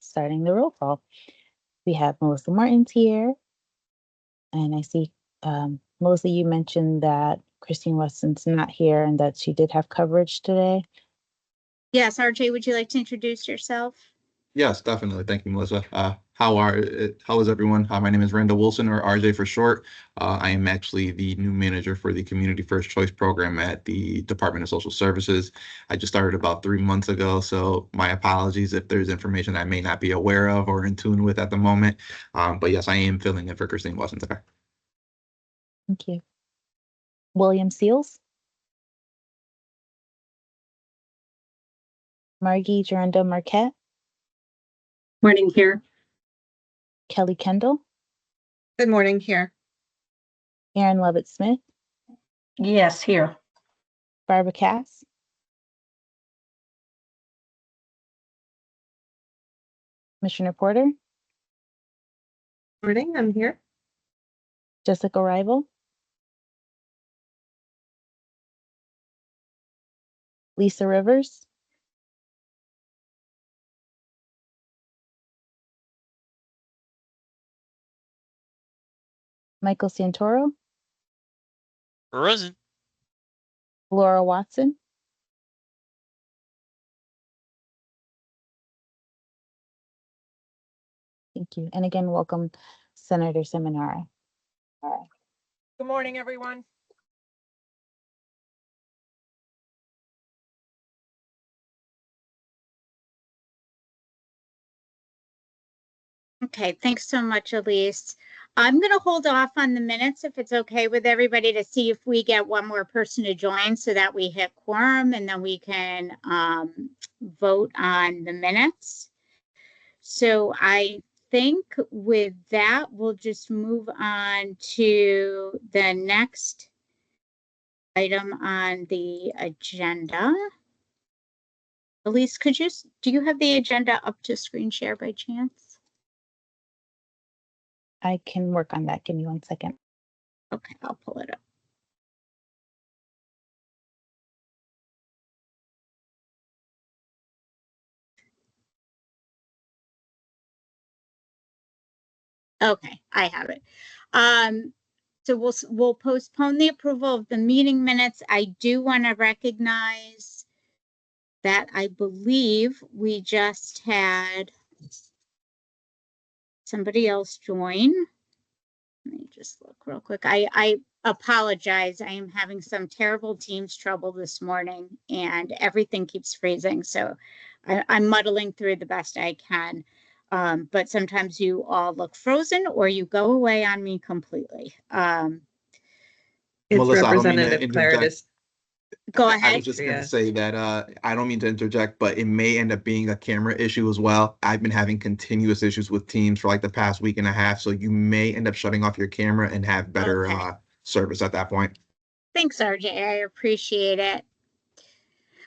starting the roll call. We have Melissa Martins here, and I see, Melissa, you mentioned that Christine Weston's not here and that she did have coverage today. Yes, RJ, would you like to introduce yourself? Yes, definitely. Thank you, Melissa. How is everyone? My name is Randall Wilson, or RJ for short. I am actually the new manager for the Community First Choice program at the Department of Social Services. I just started about 3 months ago, so my apologies if there's information I may not be aware of or in tune with at the moment. But yes, I am filling in for Christine Weston today. Thank you. William Seals. Margie Jorando Marquette. Morning here. Kelly Kendall. Good morning here. Aaron Lovett Smith. Yes, here. Barbara Cass. Commissioner Porter. Morning, I'm here. Jessica Rival. Lisa Rivers. Michael Santoro. Present. Laura Watson. Thank you. And again, welcome, Senator Seminara. Good morning, everyone. Okay, thanks so much, Elise. I'm going to hold off on the minutes if it's okay with everybody to see if we get one more person to join so that we hit quorum and then we can vote on the minutes. So I think with that, we'll just move on to the next item on the agenda. Elise, do you have the agenda up to screen share by chance? I can work on that. Give me 1 second. Okay, I'll pull it up. Okay, I have it. So we'll postpone the approval of the meeting minutes. I do want to recognize that I believe we just had somebody else join. Let me just look real quick. I apologize. I am having some terrible Teams trouble this morning and everything keeps freezing. So I'm muddling through the best I can. But sometimes you all look frozen or you go away on me completely. It's Melissa, I don't mean to Representative interject. Go I ahead. was just going to say that I don't mean to interject, but it may end up being a camera issue as well. I've been having continuous issues with Teams for like the past week and a half, so you may end up shutting off your camera and have better service at that point. Thanks, RJ. I appreciate it.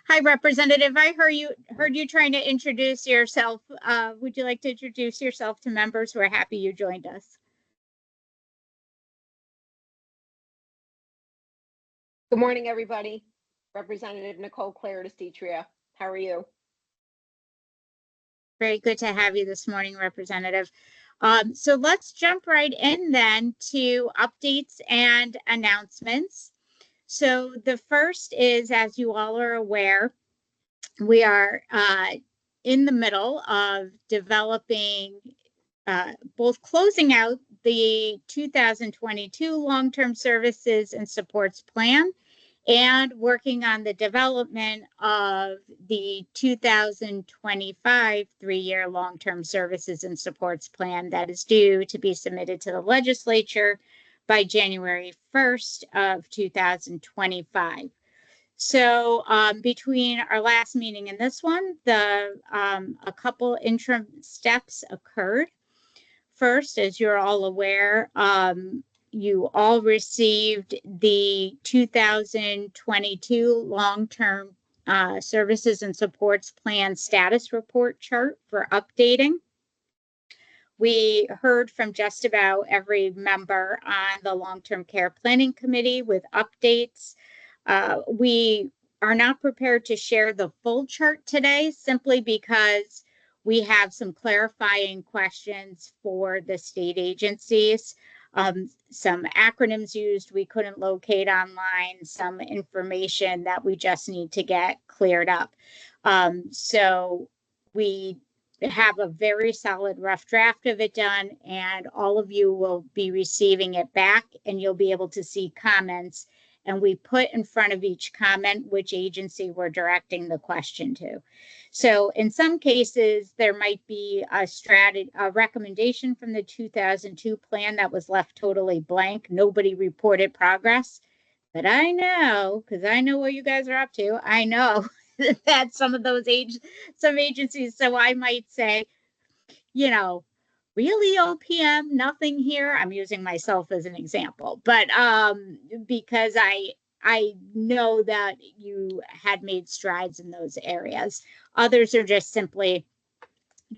Hi, Representative. I heard you trying to introduce yourself. Would you like to introduce yourself to members? We're happy you joined us. Good morning, everybody. Representative Nicole Claire DeStitria. How are you? Very good to have you this morning, Representative. So let's jump right in then to updates and announcements. So the first is, as you all are aware, we are in the middle of developing, both closing out the 2022 long-term services and supports plan and working on the development of the 2025 three-year long-term services and supports plan that is due to be submitted to the legislature by January 1st of 2025. So between our last meeting and this one, a couple interim steps occurred. First, as you're all aware, you all received the 2022 long-term services and supports plan status report chart for updating. We heard from just about every member on the long-term care planning committee with updates. We are not prepared to share the full chart today simply because we have some clarifying questions for the state agencies. Some acronyms used we couldn't locate online, some information that we just need to get cleared up. So we have a very solid rough draft of it done, and all of you will be receiving it back, and you'll be able to see comments. And we put in front of each comment which agency we're directing the question to. So in some cases, there might be a recommendation from the 2002 plan that was left totally blank. Nobody reported progress. But I know, because I know what you guys are up to, I know that some of those some agencies, so I might say, you know, really OPM, nothing here. I'm using myself as an example, but because I know that you had made strides in those areas. Others are just simply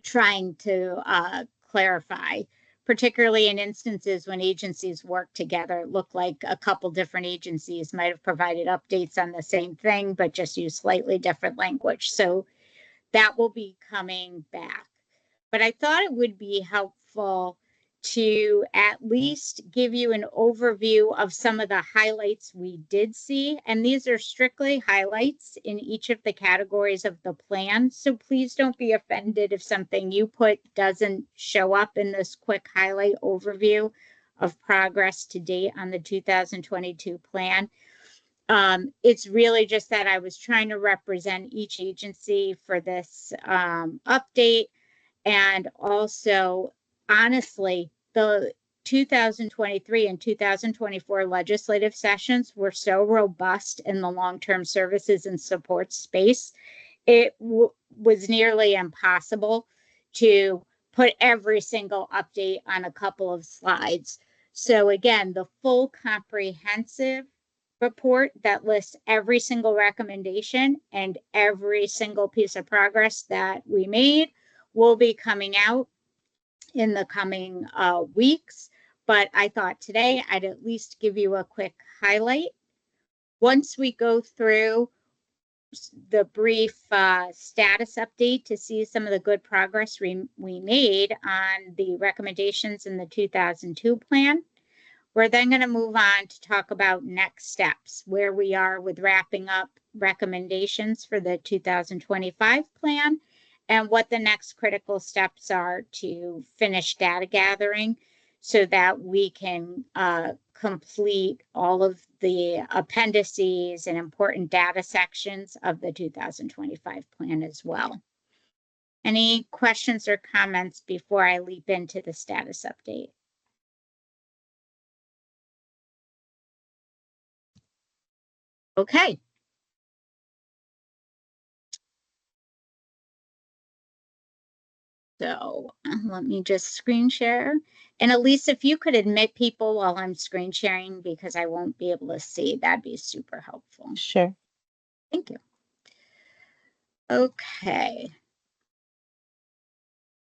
trying to clarify, particularly in instances when agencies work together. It looked like a couple different agencies might have provided updates on the same thing, but just use slightly different language. So that will be coming back. But I thought it would be helpful to at least give you an overview of some of the highlights we did see. And these are strictly highlights in each of the categories of the plan. So please don't be offended if something you put doesn't show up in this quick highlight overview of progress to date on the 2022 plan. It's really just that I was trying to represent each agency for this update. And also, honestly, the 2023 and 2024 legislative sessions were so robust in the long-term services and support space. It was nearly impossible to put every single update on a couple of slides. So again, the full comprehensive report that lists every single recommendation and every single piece of progress that we made will be coming out in the coming weeks. But I thought today I'd at least give you a quick highlight. Once we go through the brief status update to see some of the good progress we made on the recommendations in the 2002 plan, we're then going to move on to talk about next steps, where we are with wrapping up recommendations for the 2025 plan, and what the next critical steps are to finish data gathering so that we can complete all of the appendices and important data sections of the 2025 plan as well. Any questions or comments before I leap into the status update? Okay. So let me just screen share. And Elise, if you could admit people while I'm screen sharing, because I won't be able to see, that'd be super helpful. Sure. Thank you. Okay.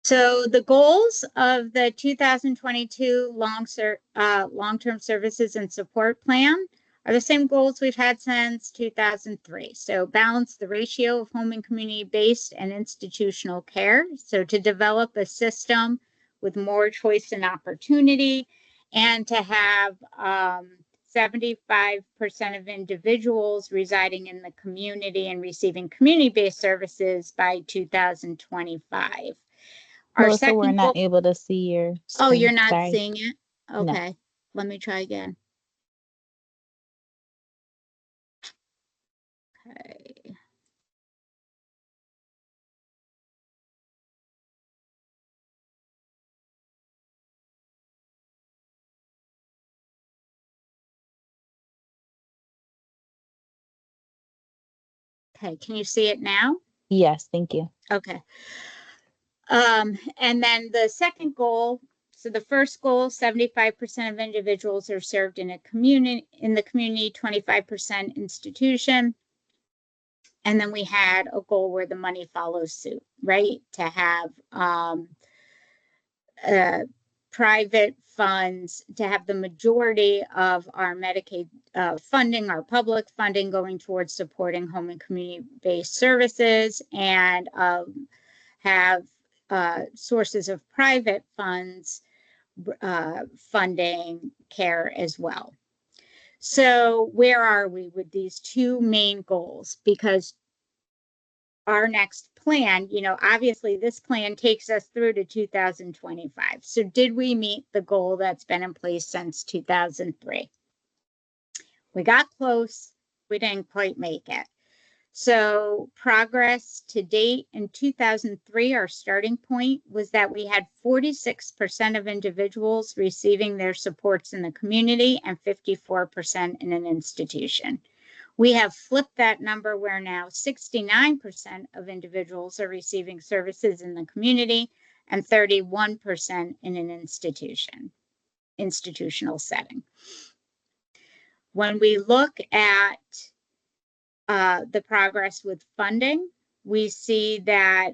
So the goals of the 2022 long-term services and support plan are the same goals we've had since 2003. So balance the ratio of home and community-based and institutional care. So to develop a system with more choice and opportunity, and to have 75% of individuals residing in the community and receiving community-based services by 2025. Our Melissa, second we're not goal. able to see your screen. Oh, you're not Sorry. seeing it? No. Okay, let me try again. Okay. Okay, can you see it now? Yes, thank you. Okay. And then the second goal, so the first goal, 75% of individuals are served in the community, 25% institution. And then we had a goal where the money follows suit, right? To have private funds, to have the majority of our Medicaid funding, our public funding, going towards supporting home and community-based services, and have sources of private funds funding care as well. So where are we with these two main goals? Because our next plan, obviously this plan takes us through to 2025. So did we meet the goal that's been in place since 2003? We got close. We didn't quite make it. So progress to date in 2003, our starting point was that we had 46% of individuals receiving their supports in the community and 54% in an institution. We have flipped that number where now 69% of individuals are receiving services in the community and 31% in an institutional setting. When we look at the progress with funding, we see that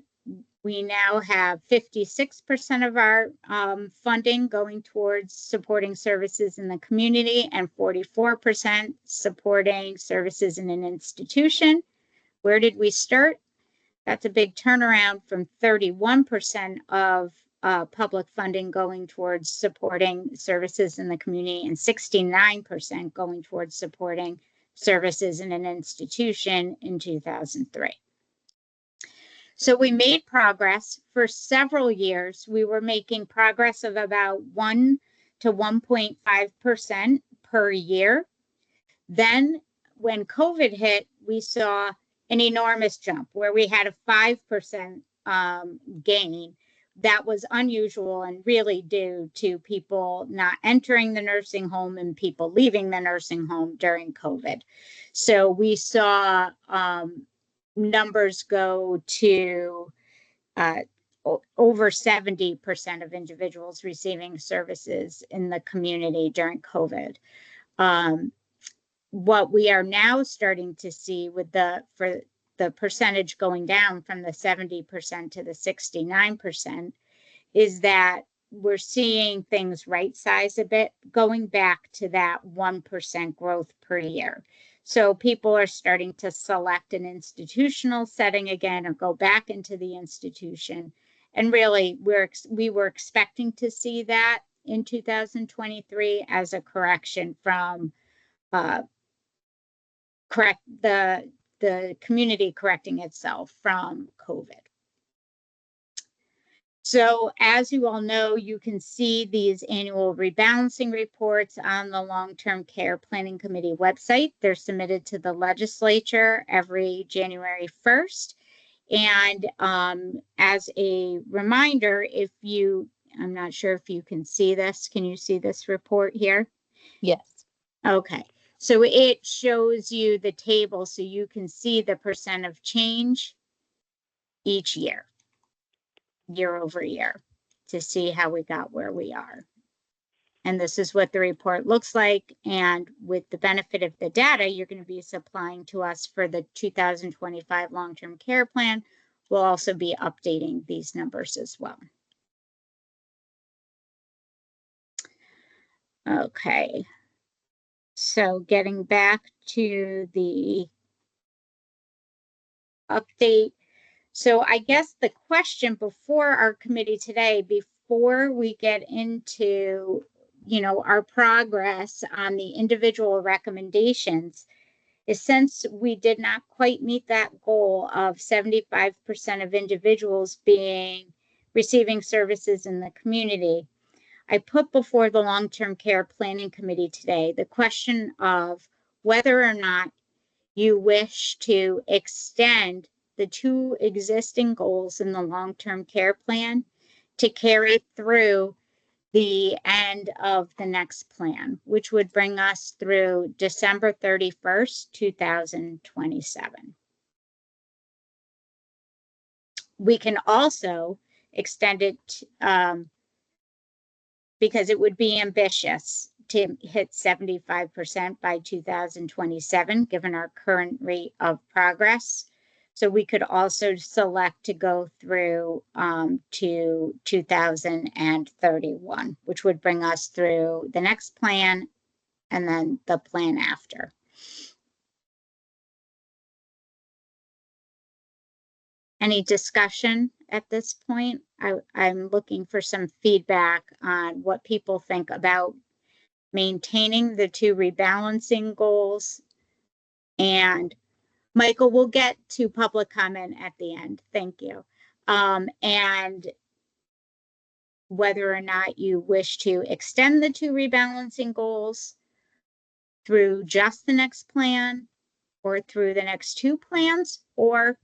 we now have 56% of our funding going towards supporting services in the community and 44% supporting services in an institution. Where did we start? That's a big turnaround from 31% of public funding going towards supporting services in the community and 69% going towards supporting services in an institution in 2003. So we made progress for several years. We were making progress of about 1 to 1.5% per year. Then when COVID hit, we saw an enormous jump where we had a 5% gain. That was unusual and really due to people not entering the nursing home and people leaving the nursing home during COVID. So we saw numbers go to over 70% of individuals receiving services in the community during COVID. What we are now starting to see with for the percentage going down from the 70% to the 69% is that we're seeing things right size a bit, going back to that 1% growth per year. So people are starting to select an institutional setting again or go back into the institution. And really, we were expecting to see that in 2023 as a correction from the community correcting itself from COVID. So as you all know, you can see these annual rebalancing reports on the Long-Term Care Planning Committee website. They're submitted to the legislature every January 1st. And as a reminder, I'm not sure if you can see this. Can you see this report here? Yes. Okay. So it shows you the table so you can see the percent of change each year over year, to see how we got where we are. And this is what the report looks like. And with the benefit of the data you're going to be supplying to us for the 2025 long-term care plan, we'll also be updating these numbers as well. Okay. So getting back to the update. So I guess the question before our committee today, before we get into, our progress on the individual recommendations, is since we did not quite meet that goal of 75% of individuals receiving services in the community, I put before the Long-Term Care Planning Committee today the question of whether or not you wish to extend the two existing goals in the long-term care plan to carry through the end of the next plan, which would bring us through December 31st, 2027. We can also extend it because it would be ambitious to hit 75% by 2027, given our current rate of progress. So we could also select to go through to 2031, which would bring us through the next plan and then the plan after. Any discussion at this point. I'm looking for some feedback on what people think about maintaining the two rebalancing goals. And Michael, we'll get to public comment at the end. Thank you. And whether or not you wish to extend the two rebalancing goals through just the next plan or through the next two plans, or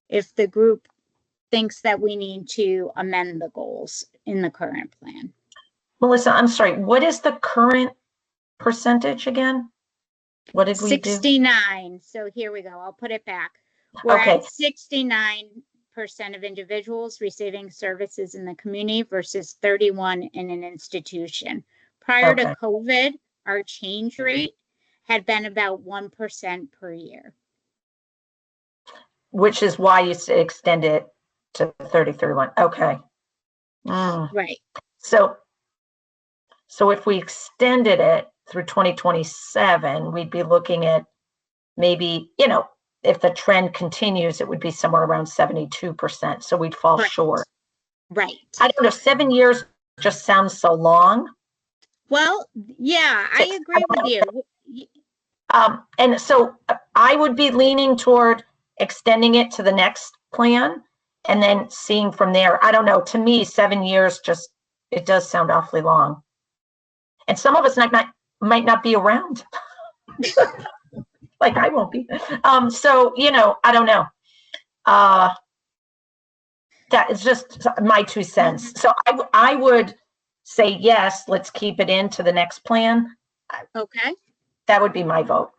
if the group thinks that we need to amend the goals in the current plan. Melissa, I'm sorry, what is the current percentage again? What did we do? 69. So here we go. I'll put it back. We're Okay. at 69% of individuals receiving services in the community versus 31 in an institution. Prior Okay. to COVID, our change rate had been about 1% per year. Which is why you extend it to 3031. Okay. Right. So if we extended it through 2027, we'd be looking at maybe, if the trend continues, it would be somewhere around 72%. So we'd fall Correct. short. Right. I don't know, 7 years just sounds so long. Well, yeah, I agree with you. And so I would be leaning toward extending it to the next plan and then seeing from there. I don't know, to me, 7 years it does sound awfully long. And some of us might not be around. Like I won't be. So, I don't know. That is just my 2 cents. So I would say, yes, let's keep it into the next plan. Okay. That would be my vote.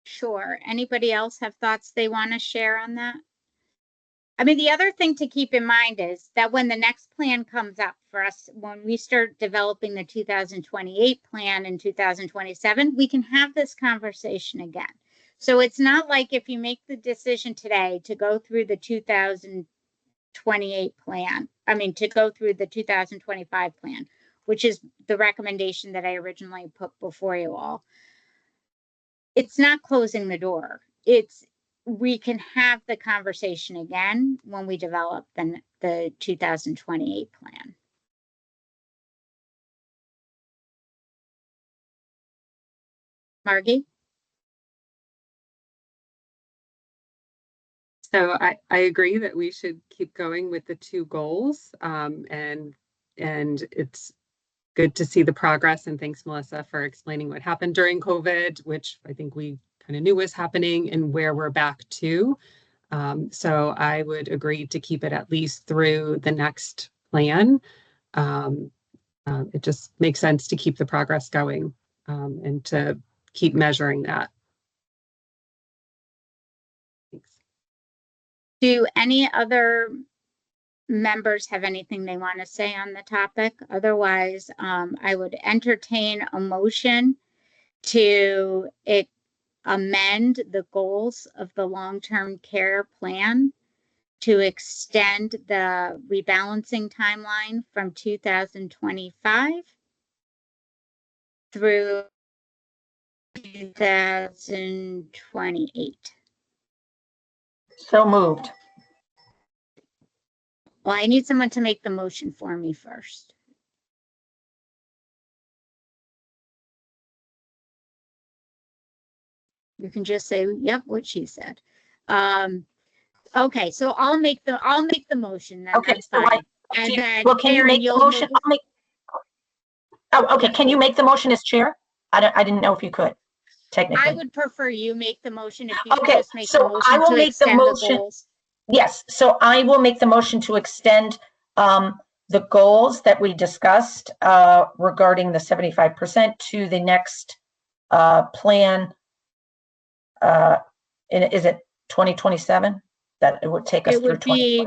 Sure. Anybody else have thoughts they want to share on that? I mean, the other thing to keep in mind is that when the next plan comes up for us, when we start developing the 2028 plan in 2027, we can have this conversation again. So it's not like if you make the decision today to go through the 2028 plan, to go through the 2025 plan, which is the recommendation that I originally put before you all. It's not closing the door. We can have the conversation again when we develop the 2028 plan. Margie? So I agree that we should keep going with the 2 goals. And it's good to see the progress. And thanks, Melissa, for explaining what happened during COVID, which I think we kind of knew was happening and where we're back to. So I would agree to keep it at least through the next plan. It just makes sense to keep the progress going and to keep measuring that. Thanks. Do any other members have anything they want to say on the topic? Otherwise, I would entertain a motion to amend the goals of the long-term care plan to extend the rebalancing timeline from 2025 through 2028. So moved. Well, I need someone to make the motion for me first. You can just say, yep, what she said. Okay, so I'll make the motion then. Okay, That's so fine. And then can you Erin, make the motion? Okay. Can you make the motion as chair? I didn't know if you could, technically. I would prefer you make the motion if you could Okay, just make so the motion I will to make the extend motion. goals. Yes, so I will make the motion to extend the goals that we discussed regarding the 75% to the next plan. Is it 2027? That it would take us It through would be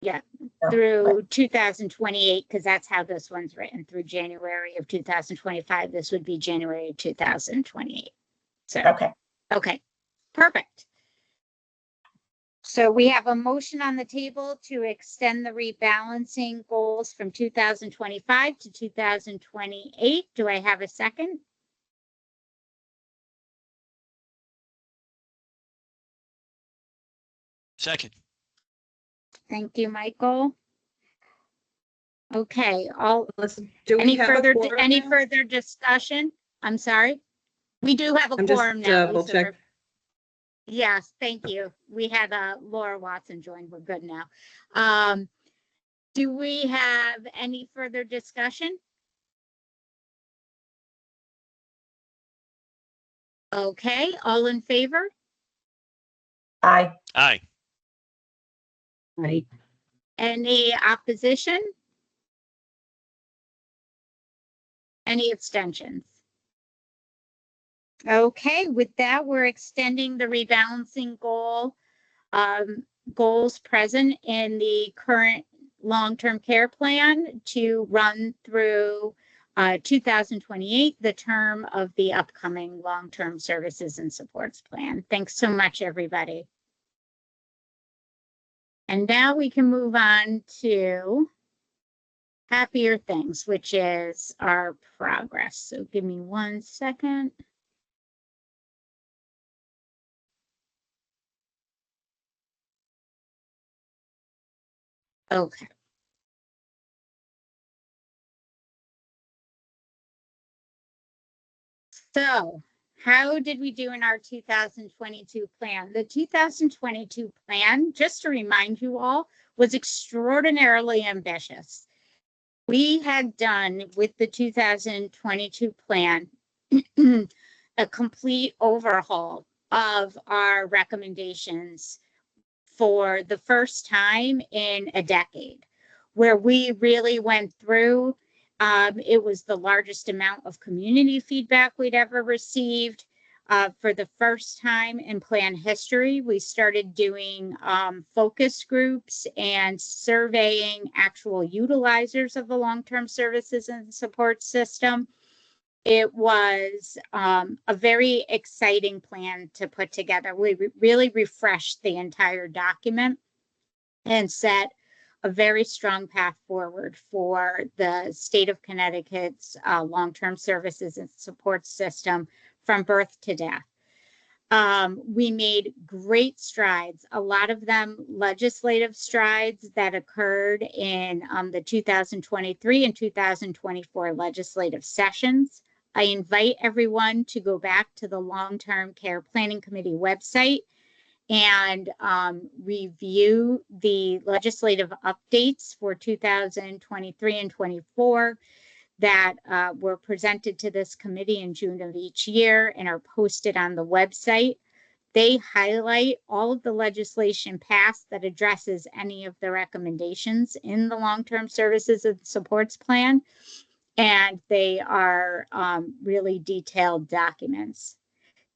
2027. through 2028, because that's how this one's written, through January of 2025. This would be January of 2028. So, okay, perfect. So we have a motion on the table to extend the rebalancing goals from 2025 to 2028. Do I have a second? Second. Thank you, Michael. Okay, all, Do we any have a further, quorum any now? further discussion? I'm sorry. We do have a I'm just quorum now. double Lisa. check. Yes, thank you. We had Laura Watson join. We're good now. Do we have any further discussion? Okay, all in favor? Aye. Aye. Right. Any opposition? Any abstentions? Okay, with that, we're extending the rebalancing goals present in the current long-term care plan to run through 2028, the term of the upcoming long-term services and supports plan. Thanks so much, everybody. And now we can move on to happier things, which is our progress. So give me 1 second. Okay. So how did we do in our 2022 plan? The 2022 plan, just to remind you all, was extraordinarily ambitious. We had done with the 2022 plan a complete overhaul of our recommendations for the first time in a decade, where we really went through. It was the largest amount of community feedback we'd ever received. For the first time in plan history, we started doing focus groups and surveying actual utilizers of the long-term services and support system. It was a very exciting plan to put together. We really refreshed the entire document and set a very strong path forward for the state of Connecticut's long-term services and support system from birth to death. We made great strides, a lot of them legislative strides that occurred in the 2023 and 2024 legislative sessions. I invite everyone to go back to the Long-Term Care Planning Committee website and review the legislative updates for 2023 and 24 that were presented to this committee in June of each year and are posted on the website. They highlight all of the legislation passed that addresses any of the recommendations in the long-term services and supports plan, and they are really detailed documents.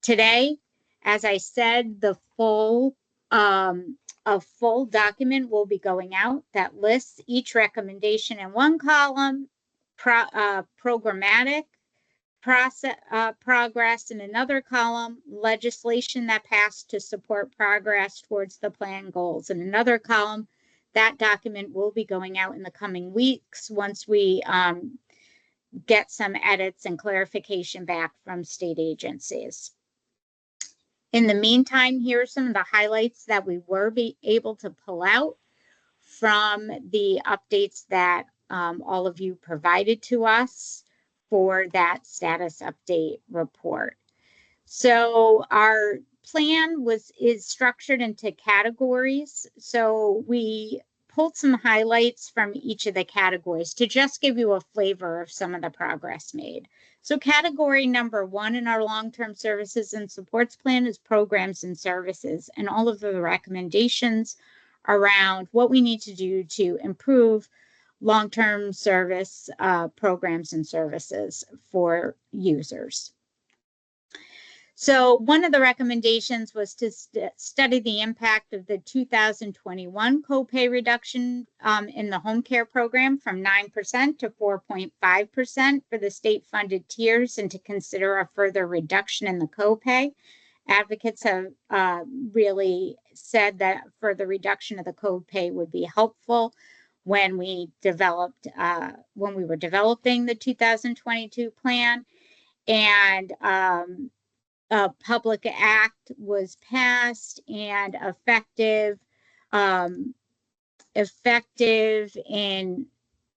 Today, as I said, the full a full document will be going out that lists each recommendation in one column, programmatic process, progress in another column, legislation that passed to support progress towards the plan goals in another column. That document will be going out in the coming weeks once we get some edits and clarification back from state agencies. In the meantime, here are some of the highlights that we were able to pull out from the updates that all of you provided to us for that status update report. So our plan is structured into categories. So we pulled some highlights from each of the categories to just give you a flavor of some of the progress made. So category number 1 in our long-term services and supports plan is programs and services, and all of the recommendations around what we need to do to improve long-term service programs and services for users. So one of the recommendations was to study the impact of the 2021 copay reduction in the home care program from 9% to 4.5% for the state-funded tiers, and to consider a further reduction in the copay. Advocates have really said that further reduction of the copay would be helpful when we were developing the 2022 plan. And a public act was passed and effective effective in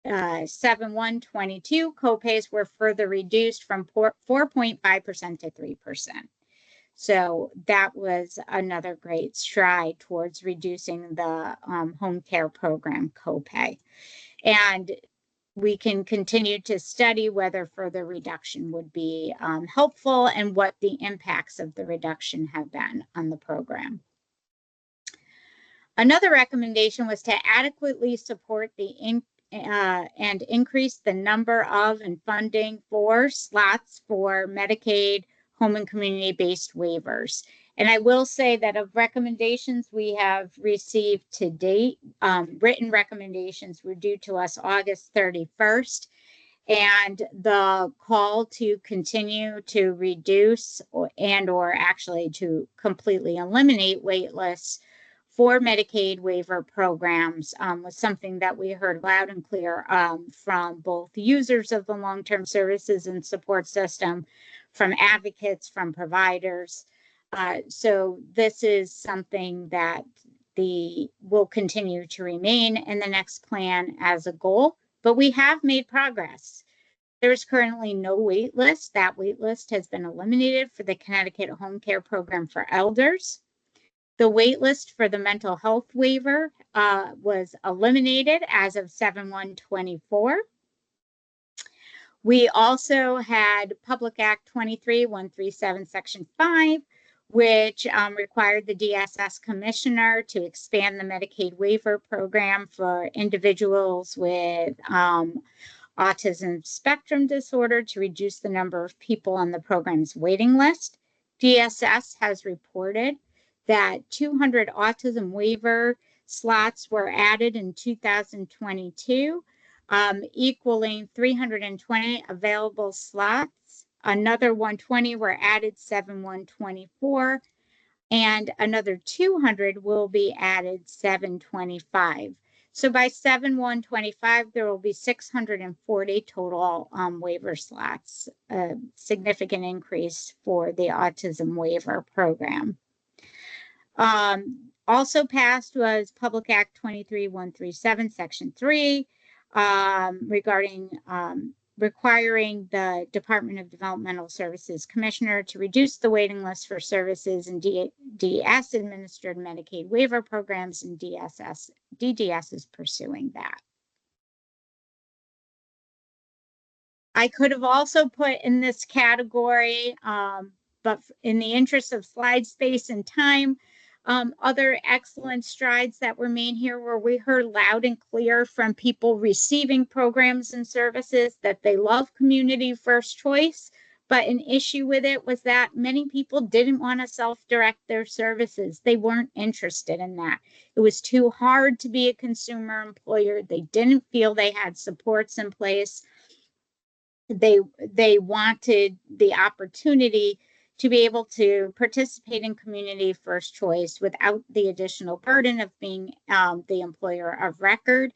7/1/22, copays were further reduced from 4.5% to 3%. So that was another great stride towards reducing the home care program copay. And we can continue to study whether further reduction would be helpful and what the impacts of the reduction have been on the program. Another recommendation was to adequately support and increase the number of and funding for slots for Medicaid home and community-based waivers. And I will say that of recommendations we have received to date, written recommendations were due to us August 31st. And the call to continue to reduce or actually to completely eliminate wait lists for Medicaid waiver programs was something that we heard loud and clear from both users of the long-term services and support system, from advocates, from providers. So this is something that will continue to remain in the next plan as a goal, but we have made progress. There's currently no wait list. That wait list has been eliminated for the Connecticut Home Care Program for elders. The wait list for the mental health waiver was eliminated as of 7/1/24. We also had Public Act 23-137, Section 5, which required the DSS commissioner to expand the Medicaid waiver program for individuals with autism spectrum disorder to reduce the number of people on the program's waiting list. DSS has reported that 200 autism waiver slots were added in 2022, equaling 320 available slots. Another 120 were added 7/1/24, and another 200 will be added 7/25. So by 7/1/25, there will be 640 total waiver slots, a significant increase for the autism waiver program. Also passed was Public Act 23-137, Section 3, regarding requiring the Department of Developmental Services Commissioner to reduce the waiting list for services in DDS administered Medicaid waiver programs, and DDS is pursuing that. I could have also put in this category, but in the interest of slide space and time, other excellent strides that were made here where we heard loud and clear from people receiving programs and services that they love community first choice, but an issue with it was that many people didn't want to self-direct their services. They weren't interested in that. It was too hard to be a consumer employer. They didn't feel they had supports in place. They wanted the opportunity to be able to participate in community first choice without the additional burden of being the employer of record.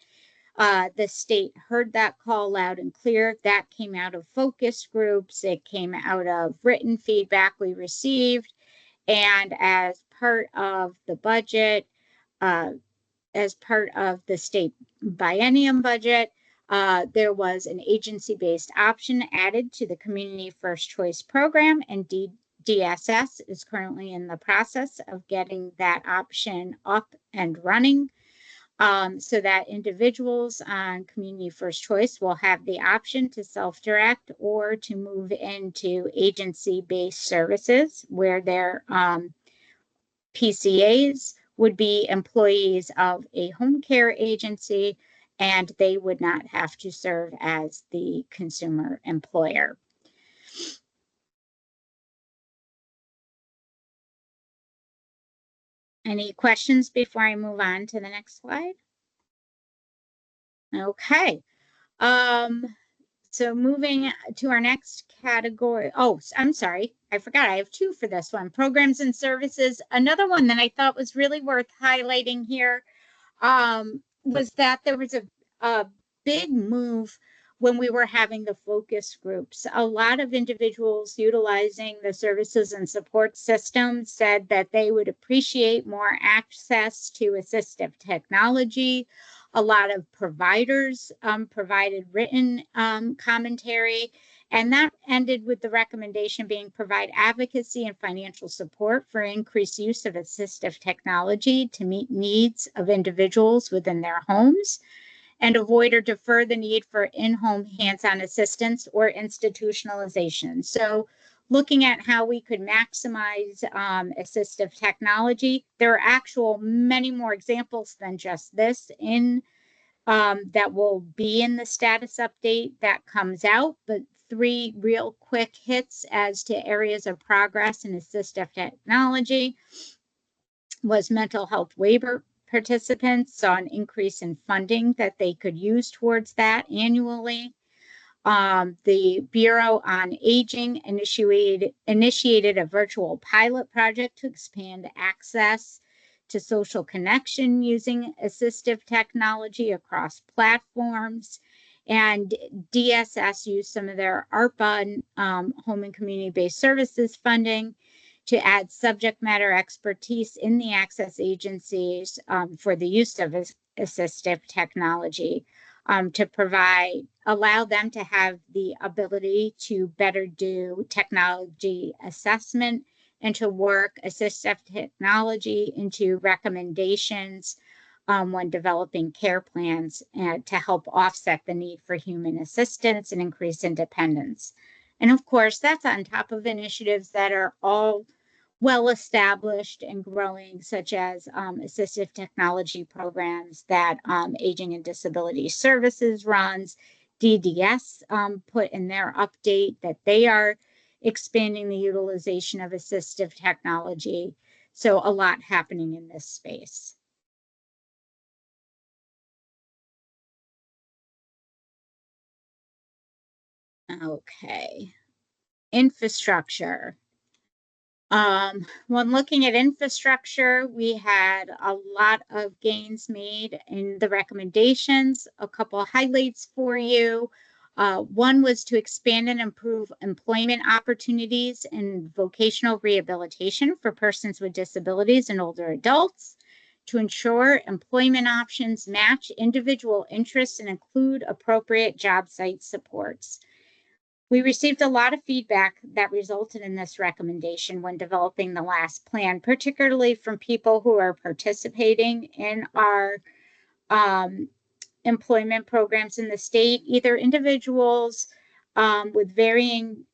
The state heard that call loud and clear. That came out of focus groups. It came out of written feedback we received. And as part of the budget, as part of the state biennium budget, there was an agency-based option added to the Community First Choice program, and DSS is currently in the process of getting that option up and running, so that individuals on Community First Choice will have the option to self-direct or to move into agency-based services where their PCAs would be employees of a home care agency, and they would not have to serve as the consumer employer. Any questions before I move on to the next slide? Okay. So moving to our next category. Oh, I'm sorry. I forgot. I have two for this one. Programs and services. Another one that I thought was really worth highlighting here was that there was a big move when we were having the focus groups. A lot of individuals utilizing the services and support system said that they would appreciate more access to assistive technology. A lot of providers provided written commentary, and that ended with the recommendation being provide advocacy and financial support for increased use of assistive technology to meet needs of individuals within their homes, and avoid or defer the need for in-home hands-on assistance or institutionalization. So looking at how we could maximize assistive technology, there are many more examples than just this in that will be in the status update that comes out, but 3 real quick hits as to areas of progress in assistive technology was mental health waiver participants saw an increase in funding that they could use towards that annually. The Bureau on Aging initiated a virtual pilot project to expand access to social connection using assistive technology across platforms. And DSS used some of their ARPA home and community-based services funding to add subject matter expertise in the access agencies for the use of assistive technology to allow them to have the ability to better do technology assessment and to work assistive technology into recommendations when developing care plans to help offset the need for human assistance and increase independence. And of course, that's on top of initiatives that are all well established and growing, such as assistive technology programs that Aging and Disability Services runs. DDS put in their update that they are expanding the utilization of assistive technology. So a lot happening in this space. Okay, infrastructure. When looking at infrastructure, we had a lot of gains made in the recommendations. A couple of highlights for you. One was to expand and improve employment opportunities and vocational rehabilitation for persons with disabilities and older adults, to ensure employment options match individual interests and include appropriate job site supports. We received a lot of feedback that resulted in this recommendation when developing the last plan, particularly from people who are participating in our employment programs in the state, either individuals with varying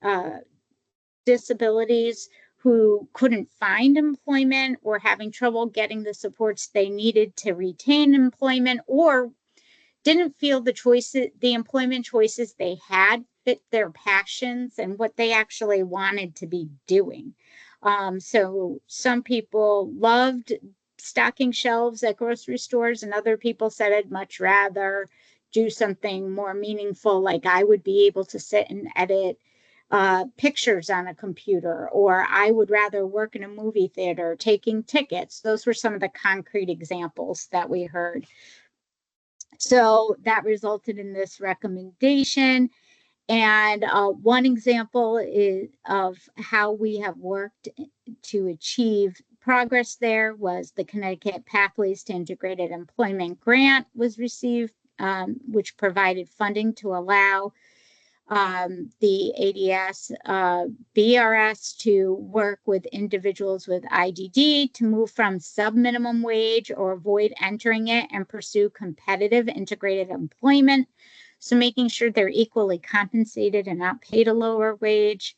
disabilities who couldn't find employment or having trouble getting the supports they needed to retain employment, or didn't feel the employment choices they had fit their passions and what they actually wanted to be doing. So some people loved stocking shelves at grocery stores, and other people said I'd much rather do something more meaningful, like I would be able to sit and edit pictures on a computer, or I would rather work in a movie theater taking tickets. Those were some of the concrete examples that we heard. So that resulted in this recommendation. And one example is of how we have worked to achieve progress there was the Connecticut Pathways to Integrated Employment Grant was received, which provided funding to allow the ADS BRS to work with individuals with IDD to move from sub-minimum wage or avoid entering it and pursue competitive integrated employment. So making sure they're equally compensated and not paid a lower wage.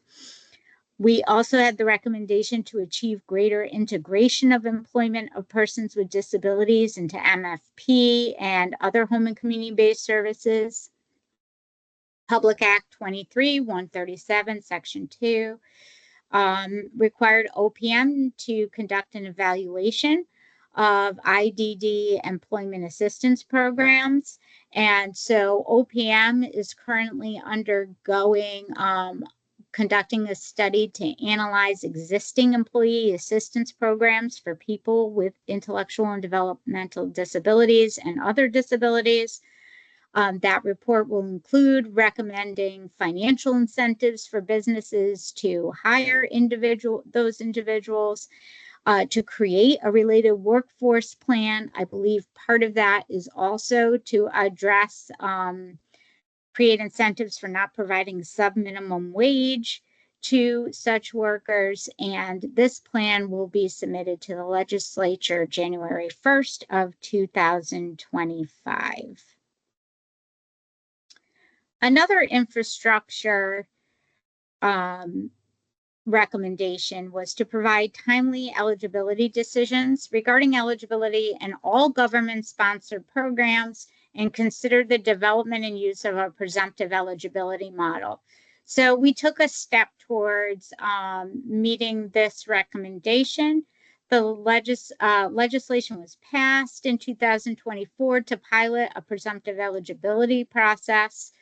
We also had the recommendation to achieve greater integration of employment of persons with disabilities into MFP and other home and community-based services. Public Act 23-137, Section 2, required OPM to conduct an evaluation of IDD employment assistance programs. And so OPM is currently undergoing, conducting a study to analyze existing employee assistance programs for people with intellectual and developmental disabilities and other disabilities. That report will include recommending financial incentives for businesses to hire those individuals, to create a related workforce plan. I believe part of that is also to address, create incentives for not providing sub-minimum wage to such workers. And this plan will be submitted to the legislature January 1st of 2025. Another infrastructure recommendation was to provide timely eligibility decisions regarding eligibility in all government-sponsored programs and consider the development and use of a presumptive eligibility model. So we took a step towards meeting this recommendation. The legislation was passed in 2024 to pilot a presumptive eligibility process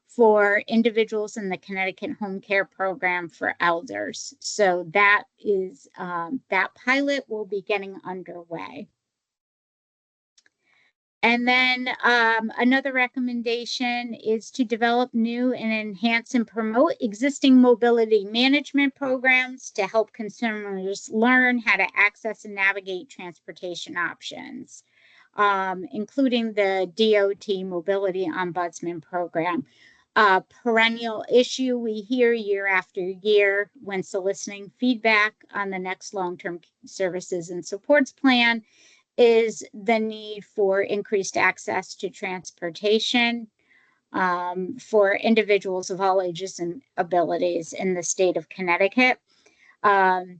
for individuals in the Connecticut Home Care Program for elders. So that is, that pilot will be getting underway. And then another recommendation is to develop new and enhance and promote existing mobility management programs to help consumers learn how to access and navigate transportation options, including the DOT Mobility Ombudsman Program. A perennial issue we hear year after year when soliciting feedback on the next long-term services and supports plan is the need for increased access to transportation for individuals of all ages and abilities in the state of Connecticut. DOT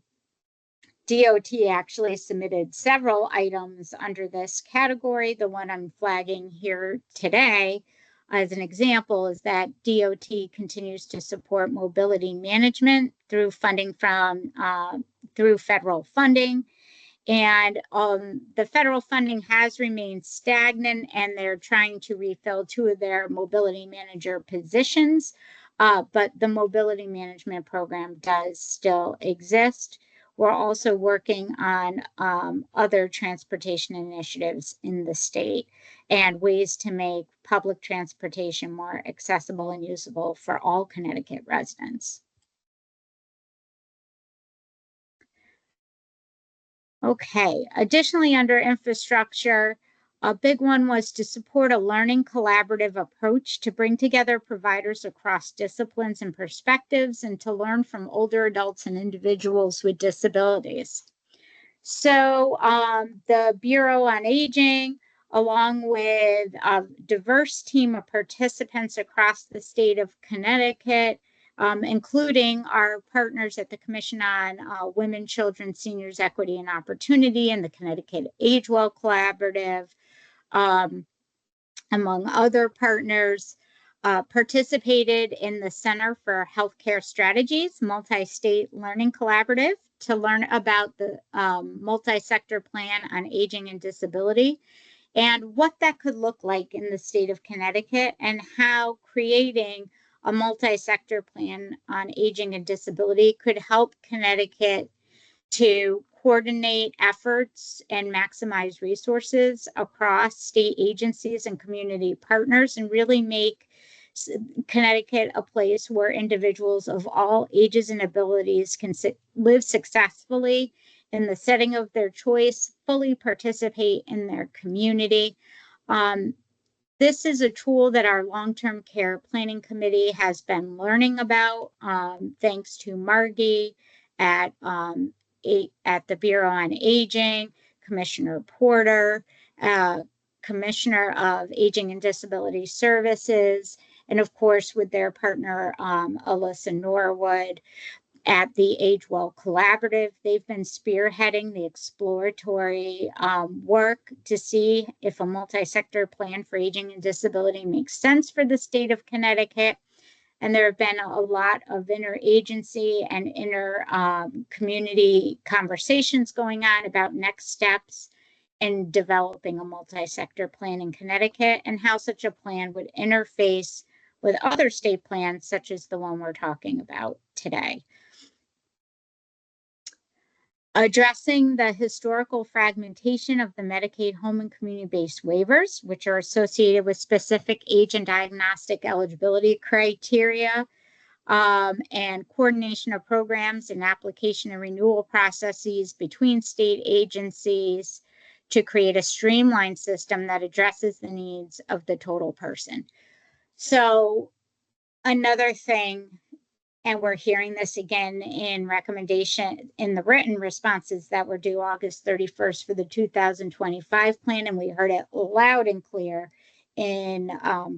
actually submitted several items under this category. The one I'm flagging here today as an example is that DOT continues to support mobility management through funding from through federal funding. And the federal funding has remained stagnant, and they're trying to refill 2 of their mobility manager positions. But the mobility management program does still exist. We're also working on other transportation initiatives in the state and ways to make public transportation more accessible and usable for all Connecticut residents. Okay, additionally, under infrastructure, a big one was to support a learning collaborative approach to bring together providers across disciplines and perspectives and to learn from older adults and individuals with disabilities. So the Bureau on Aging, along with a diverse team of participants across the state of Connecticut, including our partners at the Commission on Women, Children, Seniors, Equity, and Opportunity, and the Connecticut AgeWell Collaborative, among other partners, participated in the Center for Healthcare Strategies Multi-State Learning Collaborative to learn about the multi-sector plan on aging and disability and what that could look like in the state of Connecticut and how creating a multi-sector plan on aging and disability could help Connecticut to coordinate efforts and maximize resources across state agencies and community partners and really make Connecticut a place where individuals of all ages and abilities can live successfully in the setting of their choice, fully participate in their community. This is a tool that our long-term care planning committee has been learning about, thanks to Margie at the Bureau on Aging, Commissioner Porter, Commissioner of Aging and Disability Services, and of course with their partner, Alyssa Norwood at the AgeWell Collaborative. They've been spearheading the exploratory work to see if a multi-sector plan for aging and disability makes sense for the state of Connecticut. And there have been a lot of interagency and inter-community conversations going on about next steps in developing a multi-sector plan in Connecticut and how such a plan would interface with other state plans, such as the one we're talking about today. Addressing the historical fragmentation of the Medicaid home and community-based waivers, which are associated with specific age and diagnostic eligibility criteria. and coordination of programs and application and renewal processes between state agencies to create a streamlined system that addresses the needs of the total person. So another thing, and we're hearing this again in recommendation in the written responses that were due August 31st for the 2025 plan, and we heard it loud and clear in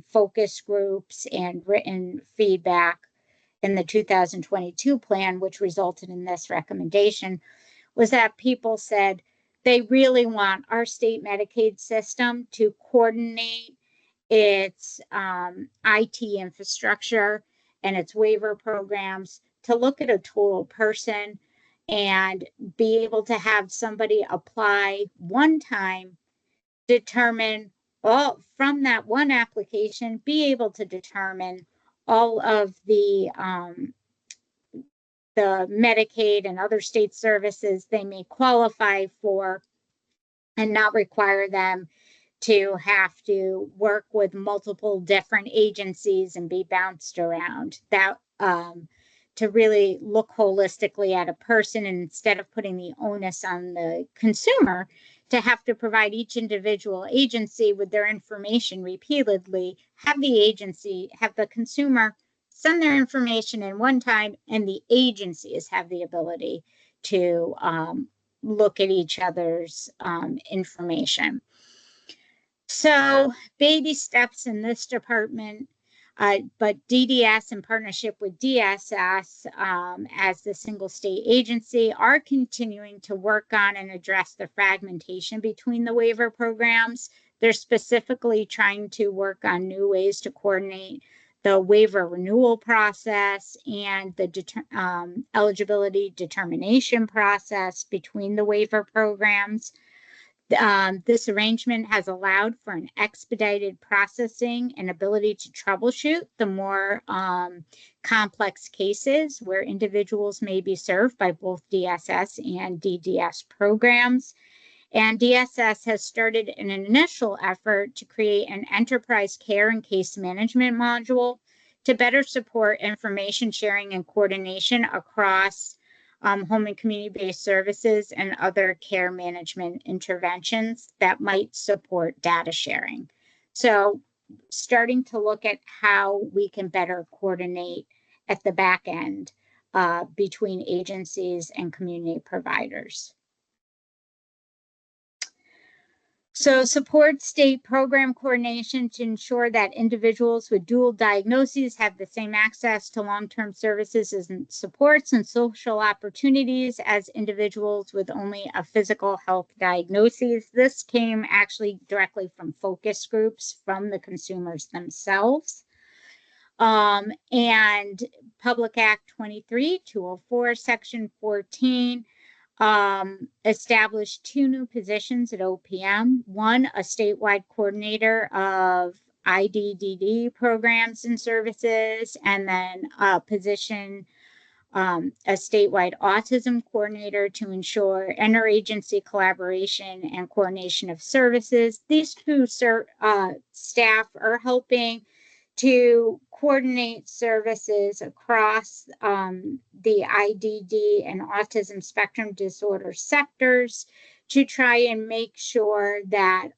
focus groups and written feedback in the 2022 plan, which resulted in this recommendation, was that people said they really want our state Medicaid system to coordinate its IT infrastructure and its waiver programs to look at a total person and be able to have somebody apply one time, determine all from that one application, be able to determine all of the Medicaid and other state services they may qualify for, and not require them to have to work with multiple different agencies and be bounced around. That to really look holistically at a person, and instead of putting the onus on the consumer to have to provide each individual agency with their information repeatedly, have the consumer send their information in one time, and the agencies have the ability to look at each other's information. So baby steps in this department, but DDS in partnership with DSS as the single state agency are continuing to work on and address the fragmentation between the waiver programs. They're specifically trying to work on new ways to coordinate the waiver renewal process and the eligibility determination process between the waiver programs. This arrangement has allowed for an expedited processing and ability to troubleshoot the more complex cases where individuals may be served by both DSS and DDS programs. And DSS has started an initial effort to create an enterprise care and case management module to better support information sharing and coordination across home and community-based services and other care management interventions that might support data sharing. So starting to look at how we can better coordinate at the back end between agencies and community providers. So support state program coordination to ensure that individuals with dual diagnoses have the same access to long-term services and supports and social opportunities as individuals with only a physical health diagnosis. This came actually directly from focus groups from the consumers themselves. And Public Act 23-204, Section 14, established 2 new positions at OPM. One, a statewide coordinator of IDDD programs and services, and then a position, a statewide autism coordinator to ensure interagency collaboration and coordination of services. These 2 staff are helping to coordinate services across the IDD and autism spectrum disorder sectors to try and make sure that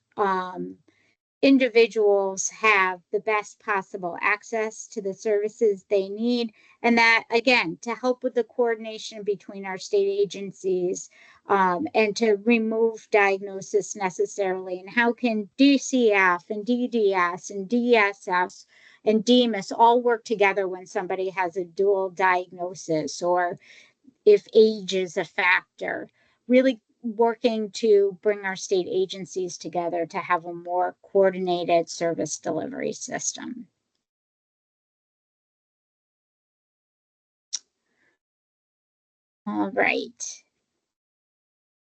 individuals have the best possible access to the services they need. And that, again, to help with the coordination between our state agencies and to remove diagnosis necessarily. And how can DCF and DDS and DSS and DMIS all work together when somebody has a dual diagnosis, or if age is a factor, really working to bring our state agencies together to have a more coordinated service delivery system. All right.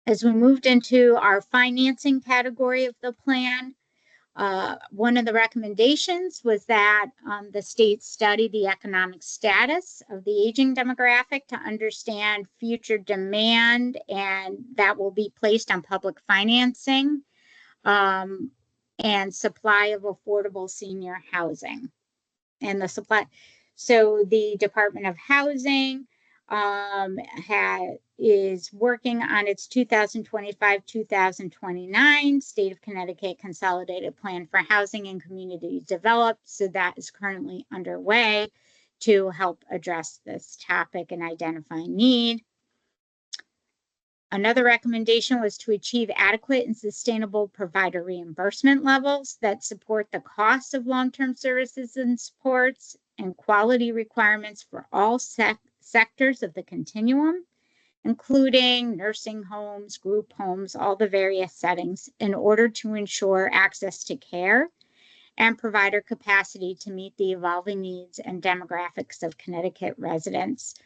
As we moved into our financing category of the plan, one of the recommendations was that the state study the economic status of the aging demographic to understand future demand, and that will be placed on public financing and supply of affordable senior housing. And the supply. So the Department of Housing is working on its 2025-2029 State of Connecticut Consolidated Plan for Housing and Community Development. So that is currently underway to help address this topic and identify need. Another recommendation was to achieve adequate and sustainable provider reimbursement levels that support the cost of long-term services and supports and quality requirements for all sectors of the continuum, including nursing homes, group homes, all the various settings, in order to ensure access to care and provider capacity to meet the evolving needs and demographics of Connecticut residents.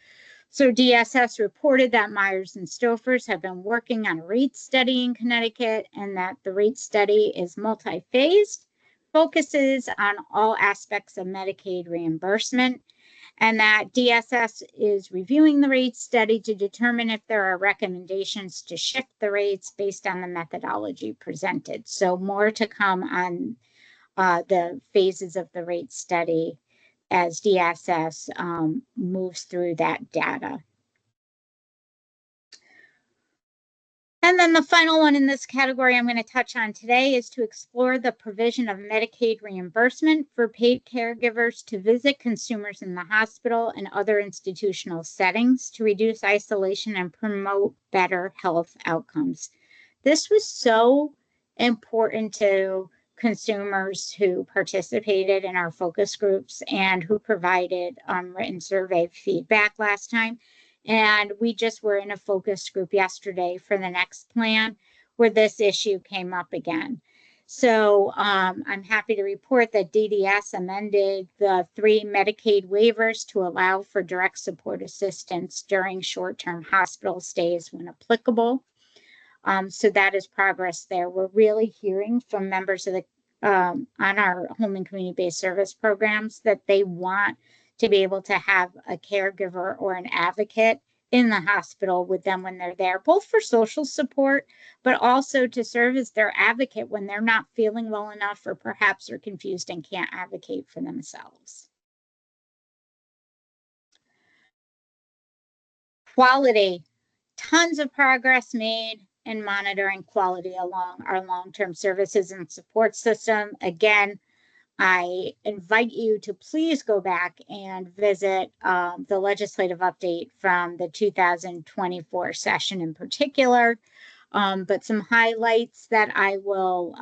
So DSS reported that Myers and Stofers have been working on a rate study in Connecticut, and that the rate study is multi-phased, focuses on all aspects of Medicaid reimbursement, and that DSS is reviewing the rate study to determine if there are recommendations to shift the rates based on the methodology presented. So more to come on the phases of the rate study as DSS moves through that data. And then the final one in this category I'm going to touch on today is to explore the provision of Medicaid reimbursement for paid caregivers to visit consumers in the hospital and other institutional settings to reduce isolation and promote better health outcomes. This was so important to consumers who participated in our focus groups and who provided written survey feedback last time. And we just were in a focus group yesterday for the next plan where this issue came up again. So I'm happy to report that DDS amended the 3 Medicaid waivers to allow for direct support assistance during short-term hospital stays when applicable. So that is progress there. We're really hearing from members of the on our home and community-based service programs that they want to be able to have a caregiver or an advocate in the hospital with them when they're there, both for social support, but also to serve as their advocate when they're not feeling well enough or perhaps are confused and can't advocate for themselves. Quality, tons of progress made in monitoring quality along our long-term services and support system. Again, I invite you to please go back and visit the legislative update from the 2024 session in particular, but some highlights that I will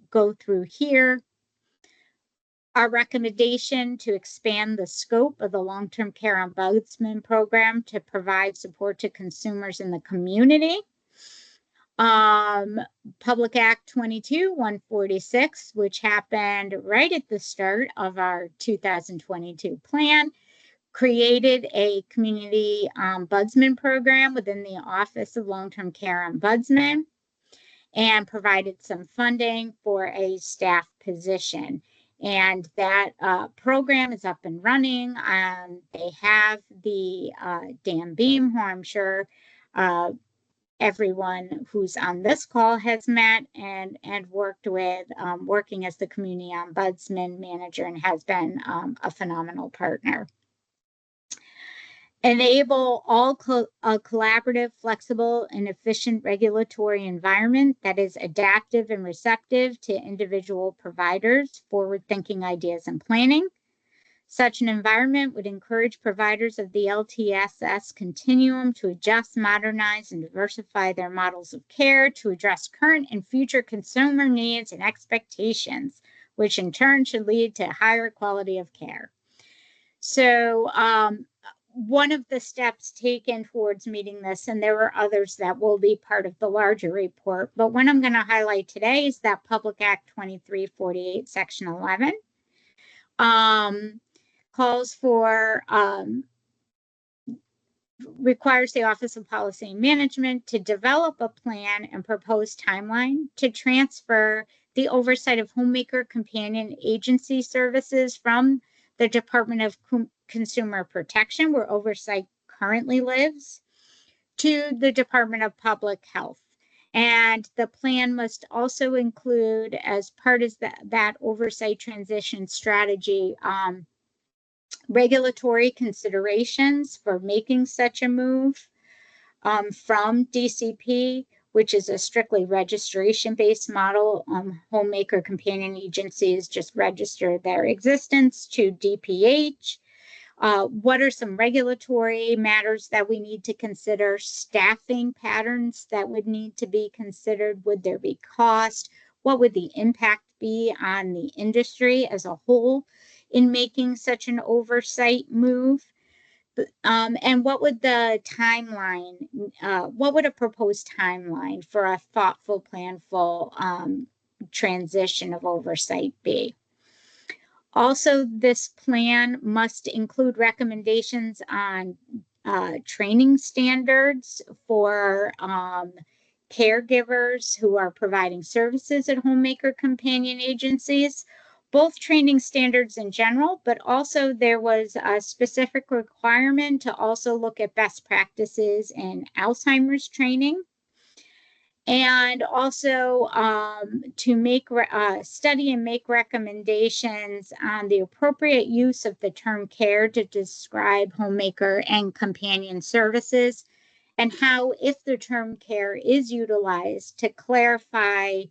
go through here. Our recommendation to expand the scope of the long-term care ombudsman program to provide support to consumers in the community. Public Act 22-146, which happened right at the start of our 2022 plan, created a community ombudsman program within the Office of Long-Term Care Ombudsman and provided some funding for a staff position. And that program is up and running. They have the Dan Beam, who I'm sure everyone who's on this call has met and worked with, working as the community ombudsman manager, and has been a phenomenal partner. Enable all a collaborative, flexible, and efficient regulatory environment that is adaptive and receptive to individual providers' forward-thinking ideas and planning. Such an environment would encourage providers of the LTSS continuum to adjust, modernize, and diversify their models of care to address current and future consumer needs and expectations, which in turn should lead to higher quality of care. So one of the steps taken towards meeting this, and there are others that will be part of the larger report, but one I'm going to highlight today is that Public Act 2348, Section 11. Calls for, requires the Office of Policy and Management to develop a plan and propose timeline to transfer the oversight of homemaker companion agency services from the Department of Consumer Protection, where oversight currently lives, to the Department of Public Health. And the plan must also include, as part of that oversight transition strategy, regulatory considerations for making such a move from DCP, which is a strictly registration-based model. Homemaker companion agencies just register their existence to DPH. What are some regulatory matters that we need to consider? Staffing patterns that would need to be considered. Would there be cost? What would the impact be on the industry as a whole in making such an oversight move? And what would the timeline, what would a proposed timeline for a thoughtful, planful transition of oversight be? Also, this plan must include recommendations on training standards for caregivers who are providing services at homemaker companion agencies, both training standards in general, but also there was a specific requirement to also look at best practices in Alzheimer's training. And also to make study and make recommendations on the appropriate use of the term care to describe homemaker and companion services, and how, if the term care is utilized, to clarify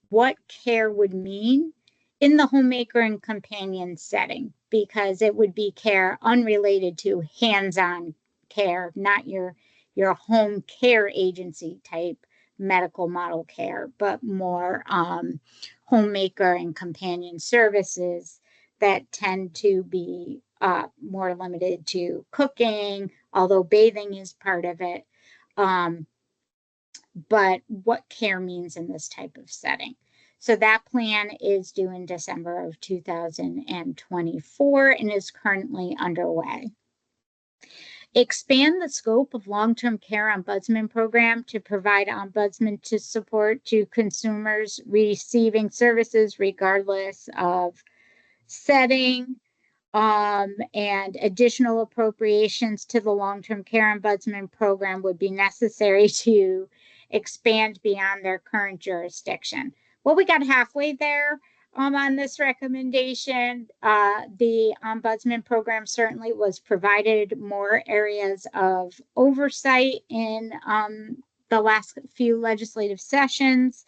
what care would mean in the homemaker and companion setting, because it would be care unrelated to hands-on care, not your home care agency type medical model care, but more homemaker and companion services that tend to be more limited to cooking, although bathing is part of it. But what care means in this type of setting. So that plan is due in December of 2024 and is currently underway. Expand the scope of long-term care ombudsman program to provide ombudsman to support to consumers receiving services regardless of setting, and additional appropriations to the long-term care ombudsman program would be necessary to expand beyond their current jurisdiction. Well, we got halfway there on this recommendation. The ombudsman program certainly was provided more areas of oversight in the last few legislative sessions.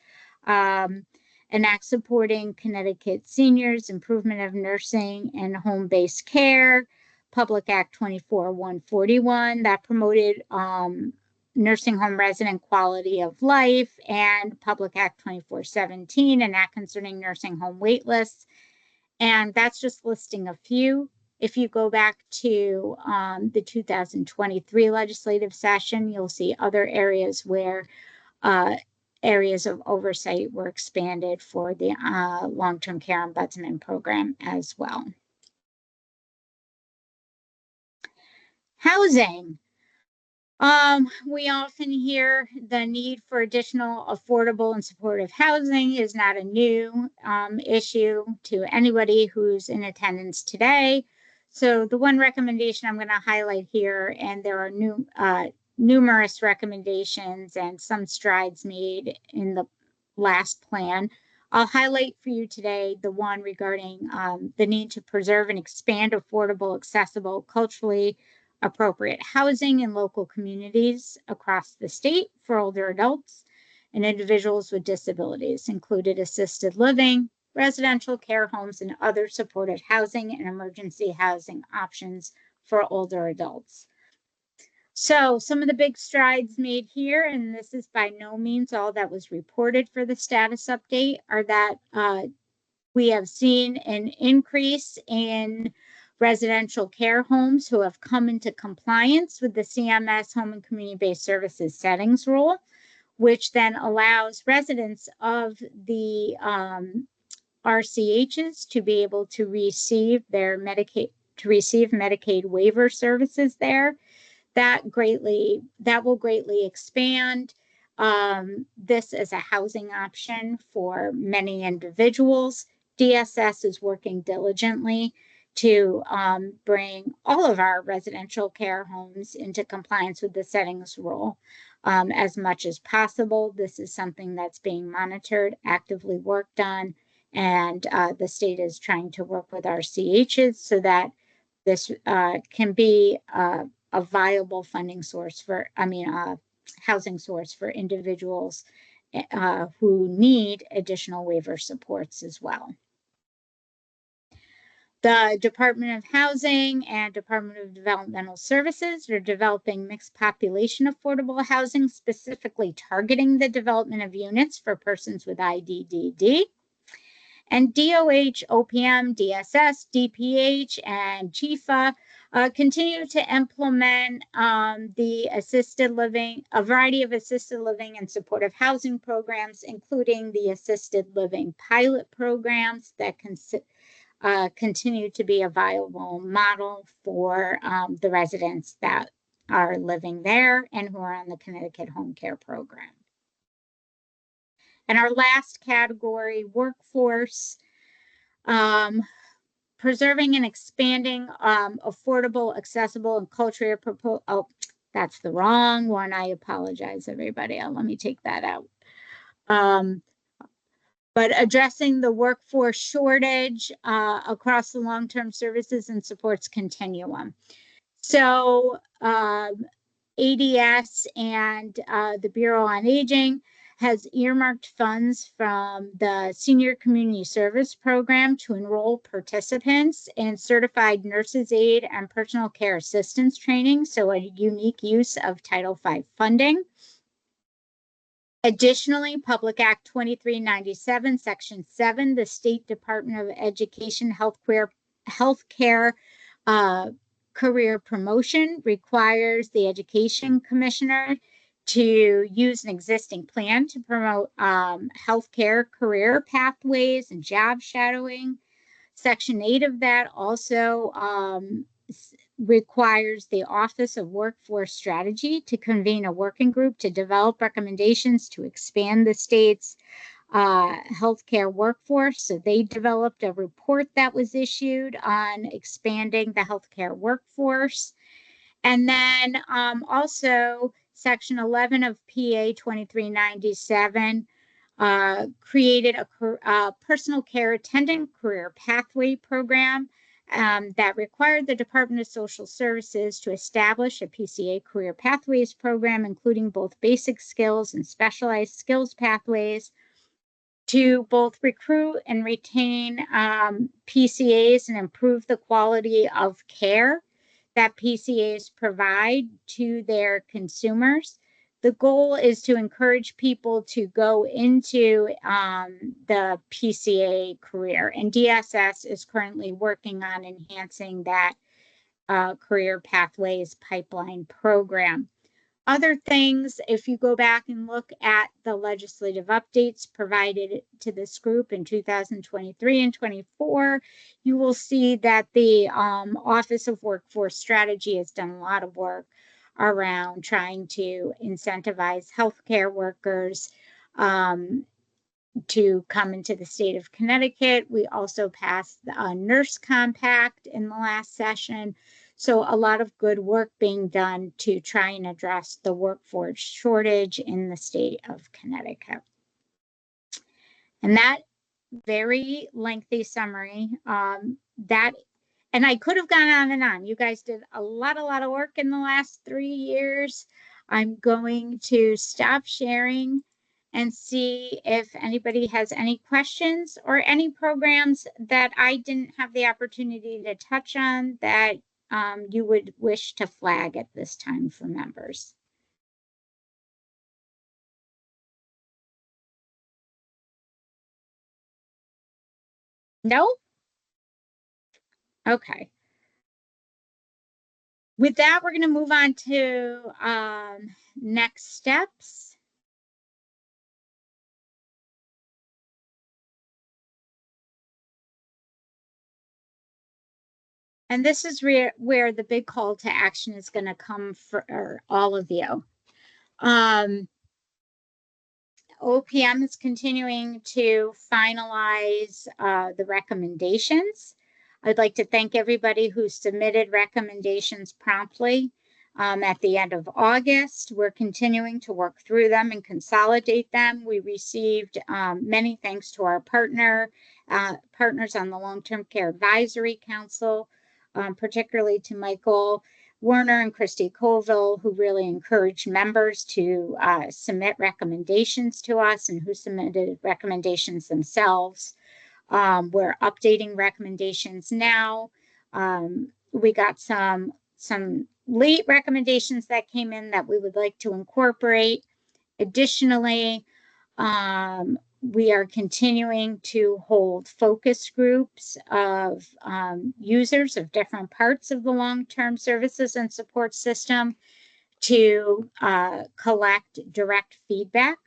An act supporting Connecticut seniors, improvement of nursing and home-based care, Public Act 24-141 that promoted nursing home resident quality of life, and Public Act 24-17, an act concerning nursing home wait lists. And that's just listing a few. If you go back to the 2023 legislative session, you'll see other areas where areas of oversight were expanded for the long-term care ombudsman program as well. Housing. We often hear the need for additional affordable and supportive housing is not a new issue to anybody who's in attendance today. So the one recommendation I'm going to highlight here, and there are numerous recommendations and some strides made in the last plan. I'll highlight for you today the one regarding the need to preserve and expand affordable, accessible, culturally appropriate housing in local communities across the state for older adults and individuals with disabilities, included assisted living, residential care homes, and other supportive housing and emergency housing options for older adults. So some of the big strides made here, and this is by no means all that was reported for the status update, are that we have seen an increase in residential care homes who have come into compliance with the CMS Home and Community-Based Services Settings Rule, which then allows residents of the RCHs to be able to receive their Medicaid waiver services there. That will greatly expand this as a housing option for many individuals. DSS is working diligently to bring all of our residential care homes into compliance with the settings rule as much as possible. This is something that's being monitored, actively worked on, and the state is trying to work with our CHs so that this can be a viable funding source for, housing source for individuals who need additional waiver supports as well. The Department of Housing and Department of Developmental Services are developing mixed population affordable housing, specifically targeting the development of units for persons with IDDD. And DOH, OPM, DSS, DPH, and CHIFA continue to implement the assisted living, a variety of assisted living and supportive housing programs, including the assisted living pilot programs that continue to be a viable model for the residents that are living there and who are on the Connecticut Home Care Program. And our last category, workforce, preserving and expanding affordable, accessible, and culturally appropriate. Oh, that's the wrong one. I apologize, everybody. Let me take that out. But addressing the workforce shortage across the long-term services and supports continuum. So ADS and the Bureau on Aging has earmarked funds from the Senior Community Service Program to enroll participants in certified nurses aid and personal care assistance training, so a unique use of Title V funding. Additionally, Public Act 2397, Section 7, the State Department of Education Healthcare Career Promotion requires the Education Commissioner to use an existing plan to promote healthcare career pathways and job shadowing. Section 8 of that also requires the Office of Workforce Strategy to convene a working group to develop recommendations to expand the state's healthcare workforce. So they developed a report that was issued on expanding the healthcare workforce. And then also Section 11 of PA 2397 created a personal care attendant career pathway program that required the Department of Social Services to establish a PCA career pathways program, including both basic skills and specialized skills pathways, to both recruit and retain PCAs and improve the quality of care that PCAs provide to their consumers. The goal is to encourage people to go into the PCA career, and DSS is currently working on enhancing that career pathways pipeline program. Other things, if you go back and look at the legislative updates provided to this group in 2023 and 24, you will see that the Office of Workforce Strategy has done a lot of work around trying to incentivize healthcare workers to come into the state of Connecticut. We also passed a nurse compact in the last session. So a lot of good work being done to try and address the workforce shortage in the state of Connecticut. And that very lengthy summary, and I could have gone on and on. You guys did a lot of work in the last 3 years. I'm going to stop sharing and see if anybody has any questions or any programs that I didn't have the opportunity to touch on that you would wish to flag at this time for members. No? Okay. With that, we're going to move on to next steps. And this is where the big call to action is going to come for all of you. OPM is continuing to finalize the recommendations. I'd like to thank everybody who submitted recommendations promptly at the end of August. We're continuing to work through them and consolidate them. We received many thanks to our partners on the Long-Term Care Advisory Council particularly to Michael Werner and Christy Colville, who really encouraged members to submit recommendations to us and who submitted recommendations themselves. We're updating recommendations now. We got some late recommendations that came in that we would like to incorporate. Additionally, we are continuing to hold focus groups of users of different parts of the long-term services and support system to collect direct feedback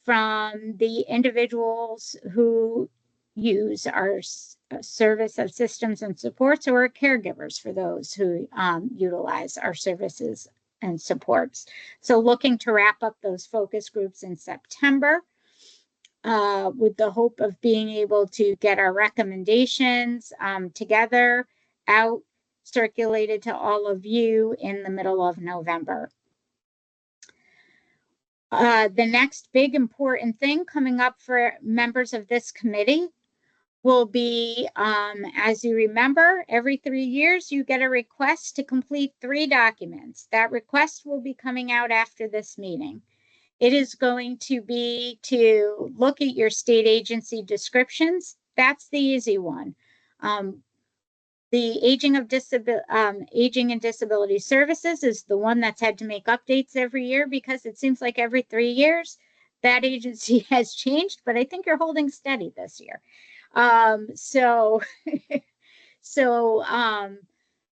from the individuals who use our service of systems and supports, or caregivers for those who utilize our services and supports. So looking to wrap up those focus groups in September with the hope of being able to get our recommendations together, out, circulated to all of you in the middle of November. The next big important thing coming up for members of this committee will be, as you remember, every 3 years you get a request to complete 3 documents. That request will be coming out after this meeting. It is going to be to look at your state agency descriptions. That's the easy one. The Aging and Disability Services is the one that's had to make updates every year, because it seems like every 3 years that agency has changed, but I think you're holding steady this year.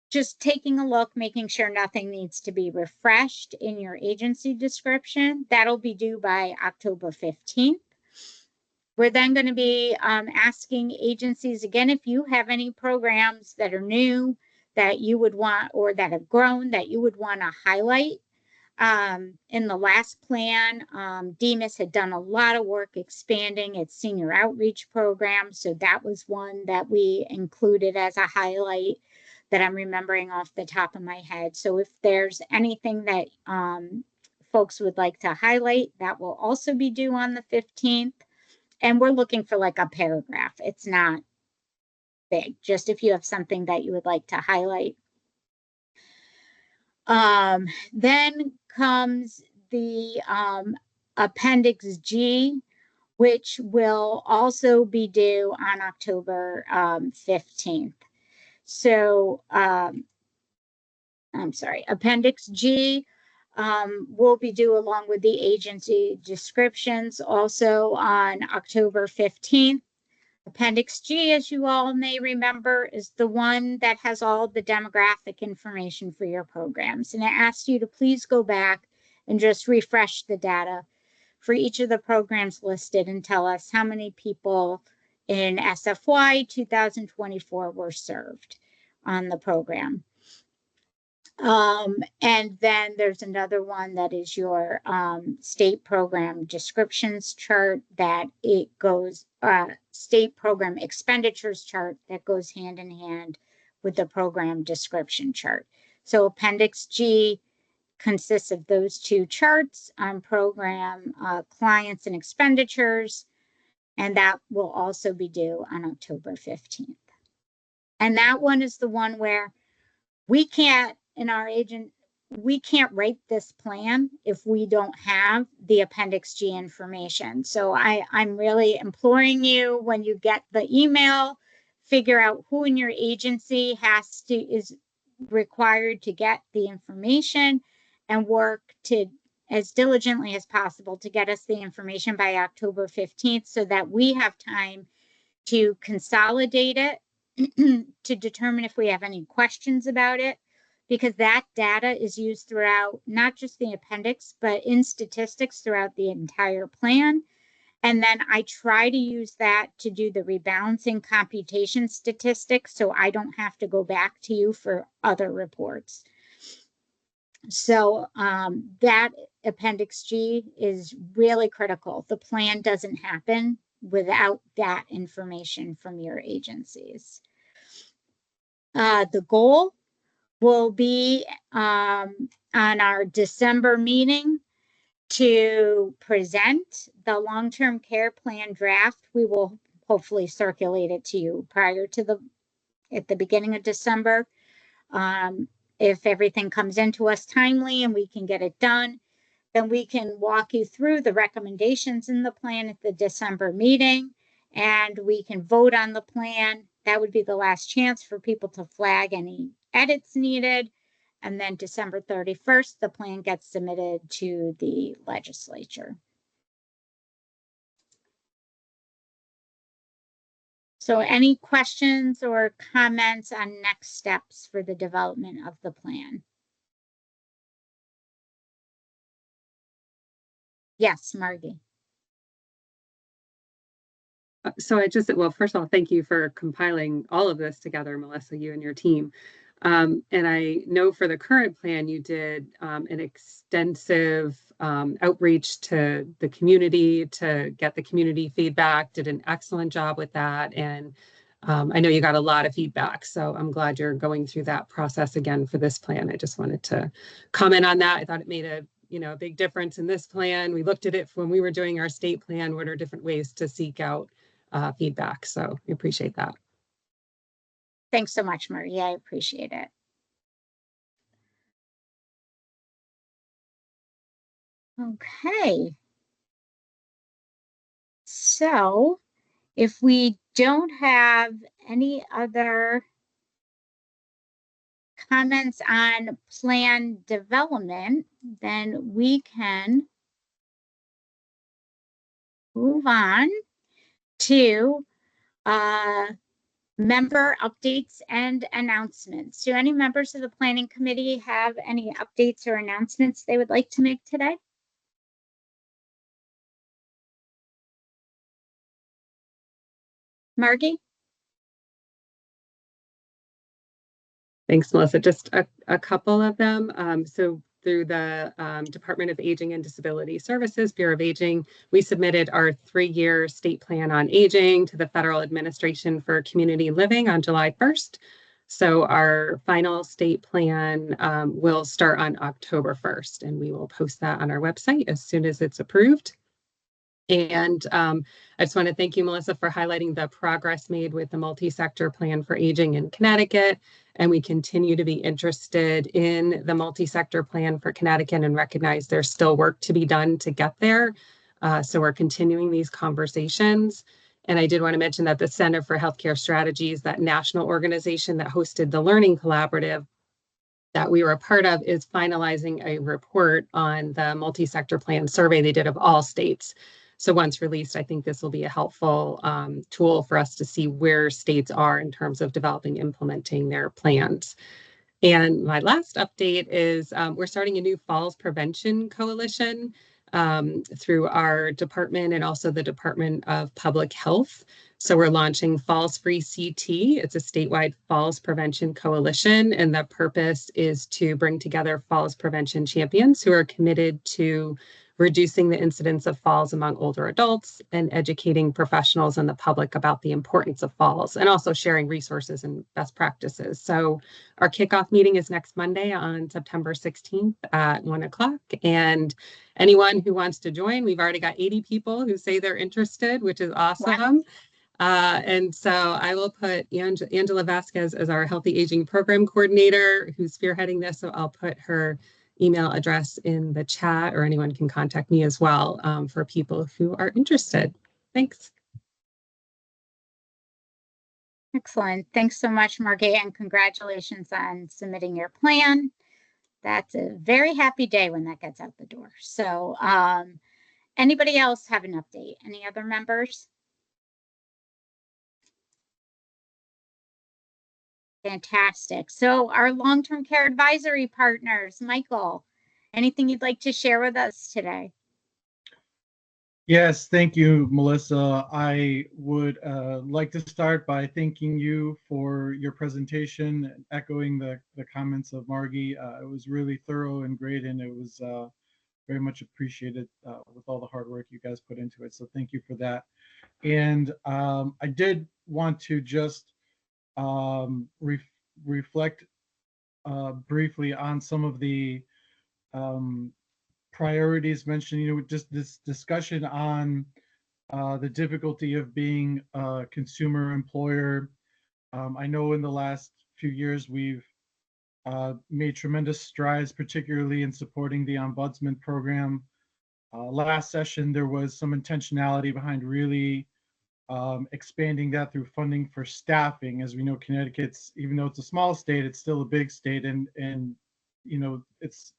Just taking a look, making sure nothing needs to be refreshed in your agency description. That'll be due by October 15th. We're then going to be asking agencies again, if you have any programs that are new that you would want, or that have grown that you would want to highlight. In the last plan, DEMIS had done a lot of work expanding its senior outreach program. So that was one that we included as a highlight that I'm remembering off the top of my head. So if there's anything that folks would like to highlight, that will also be due on the 15th. And we're looking for like a paragraph. It's not big, just if you have something that you would like to highlight. Then comes the Appendix G, which will also be due on October 15th. So, I'm sorry, Appendix G will be due along with the agency descriptions also on October 15th. Appendix G, as you all may remember, is the one that has all the demographic information for your programs. And it asks you to please go back and just refresh the data for each of the programs listed and tell us how many people in SFY 2024 were served on the program. And then there's another one that is your state program descriptions chart, that it goes state program expenditures chart that goes hand in hand with the program description chart. So Appendix G consists of those 2 charts on program clients and expenditures, and that will also be due on October 15th. And that one is the one where we can't, we can't write this plan if we don't have the Appendix G information. So I'm really imploring you, when you get the email, figure out who in your agency is required to get the information, and work to as diligently as possible to get us the information by October 15th, so that we have time to consolidate it to determine if we have any questions about it, because that data is used throughout not just the appendix, but in statistics throughout the entire plan. And then I try to use that to do the rebalancing computation statistics, so I don't have to go back to you for other reports. So that Appendix G is really critical. The plan doesn't happen without that information from your agencies. The goal will be on our December meeting to present the long-term care plan draft. We will hopefully circulate it to you prior to at the beginning of December. If everything comes into us timely and we can get it done, then we can walk you through the recommendations in the plan at the December meeting, and we can vote on the plan. That would be the last chance for people to flag any edits needed. And then December 31st, the plan gets submitted to the legislature. So any questions or comments on next steps for the development of the plan? Yes, Margie. So well, first of all, thank you for compiling all of this together, Melissa, you and your team. And I know for the current plan, you did an extensive outreach to the community to get the community feedback, did an excellent job with that. And I know you got a lot of feedback, so I'm glad you're going through that process again for this plan. I just wanted to comment on that. I thought it made a big difference in this plan. We looked at it when we were doing our state plan. What are different ways to seek out feedback? So we appreciate that. Thanks so much, Marie. I appreciate it. Okay. So if we don't have any other comments on plan development, then we can move on to member updates and announcements. Do any members of the planning committee have any updates or announcements they would like to make today? Margie? Thanks, Melissa. Just a couple of them. So through the Department of Aging and Disability Services, Bureau of Aging, we submitted our 3-year state plan on aging to the Federal Administration for Community Living on July 1st. So our final state plan will start on October 1st, and we will post that on our website as soon as it's approved. And I just want to thank you, Melissa, for highlighting the progress made with the multi-sector plan for aging in Connecticut. And we continue to be interested in the multi-sector plan for Connecticut and recognize there's still work to be done to get there. So we're continuing these conversations. And I did want to mention that the Center for Healthcare Strategies, that national organization that hosted the Learning Collaborative that we were a part of, is finalizing a report on the multi-sector plan survey they did of all states. So once released, I think this will be a helpful tool for us to see where states are in terms of developing, implementing their plans. And my last update is we're starting a new falls prevention coalition through our department and also the Department of Public Health. So we're launching Falls Free CT. It's a statewide falls prevention coalition, and the purpose is to bring together falls prevention champions who are committed to reducing the incidence of falls among older adults and educating professionals and the public about the importance of falls, and also sharing resources and best practices. So our kickoff meeting is next Monday on September 16th at 1 o'clock. And anyone who wants to join, we've already got 80 people who say they're interested, which is awesome. Wow. And so I will put Angela Vasquez as our Healthy Aging Program Coordinator who's spearheading this. So I'll put her email address in the chat, or anyone can contact me as well for people who are interested. Thanks. Excellent. Thanks so much, Margie, and congratulations on submitting your plan. That's a very happy day when that gets out the door. So anybody else have an update? Any other members? Fantastic. So our long-term care advisory partners, Michael, anything you'd like to share with us today? Yes, thank you, Melissa. I would like to start by thanking you for your presentation and echoing the comments of Margie. It was really thorough and great, and it was very much appreciated with all the hard work you guys put into it. So thank you for that. And I did want to just reflect briefly on some of the priorities mentioned, just this discussion on the difficulty of being a consumer employer. I know in the last few years we've made tremendous strides, particularly in supporting the ombudsman program. Last session, there was some intentionality behind really expanding that through funding for staffing. As we know, Connecticut's, even though it's a small state, it's still a big state, and it's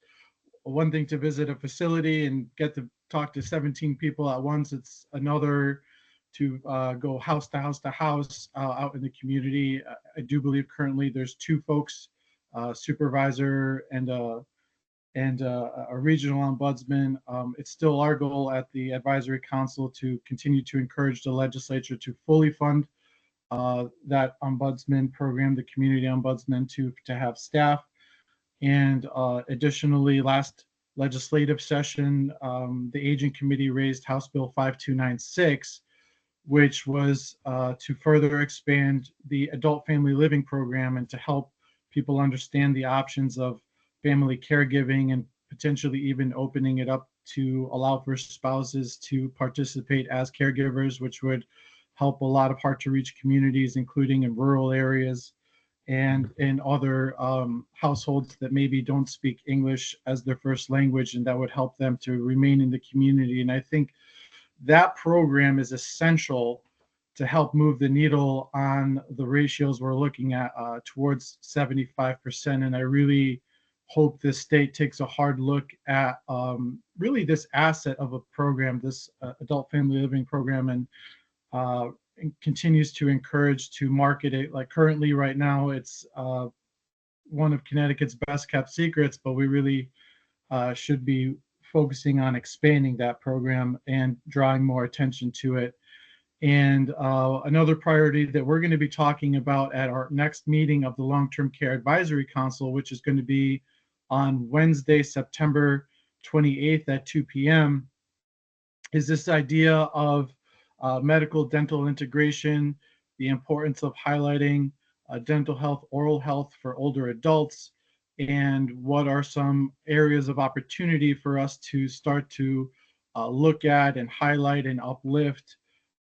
one thing to visit a facility and get to talk to 17 people at once. It's another to go house to house to house out in the community. I do believe currently there's 2 folks, supervisor and a regional ombudsman. It's still our goal at the advisory council to continue to encourage the legislature to fully fund that ombudsman program, the community ombudsman, to have staff. And additionally, last legislative session, the Aging Committee raised House Bill 5296, which was to further expand the adult family living program and to help people understand the options of family caregiving, and potentially even opening it up to allow for spouses to participate as caregivers, which would help a lot of hard to reach communities, including in rural areas and in other households that maybe don't speak English as their first language, and that would help them to remain in the community. And I think that program is essential to help move the needle on the ratios we're looking at towards 75%. And I really hope this state takes a hard look at really this asset of a program, this adult family living program, and continues to encourage to market it. Like currently right now, it's one of Connecticut's best kept secrets, but we really should be focusing on expanding that program and drawing more attention to it. And another priority that we're going to be talking about at our next meeting of the Long-Term Care Advisory Council, which is going to be on Wednesday, September 28th at 2 p.m., is this idea of medical dental integration, the importance of highlighting dental health, oral health for older adults, and what are some areas of opportunity for us to start to look at and highlight and uplift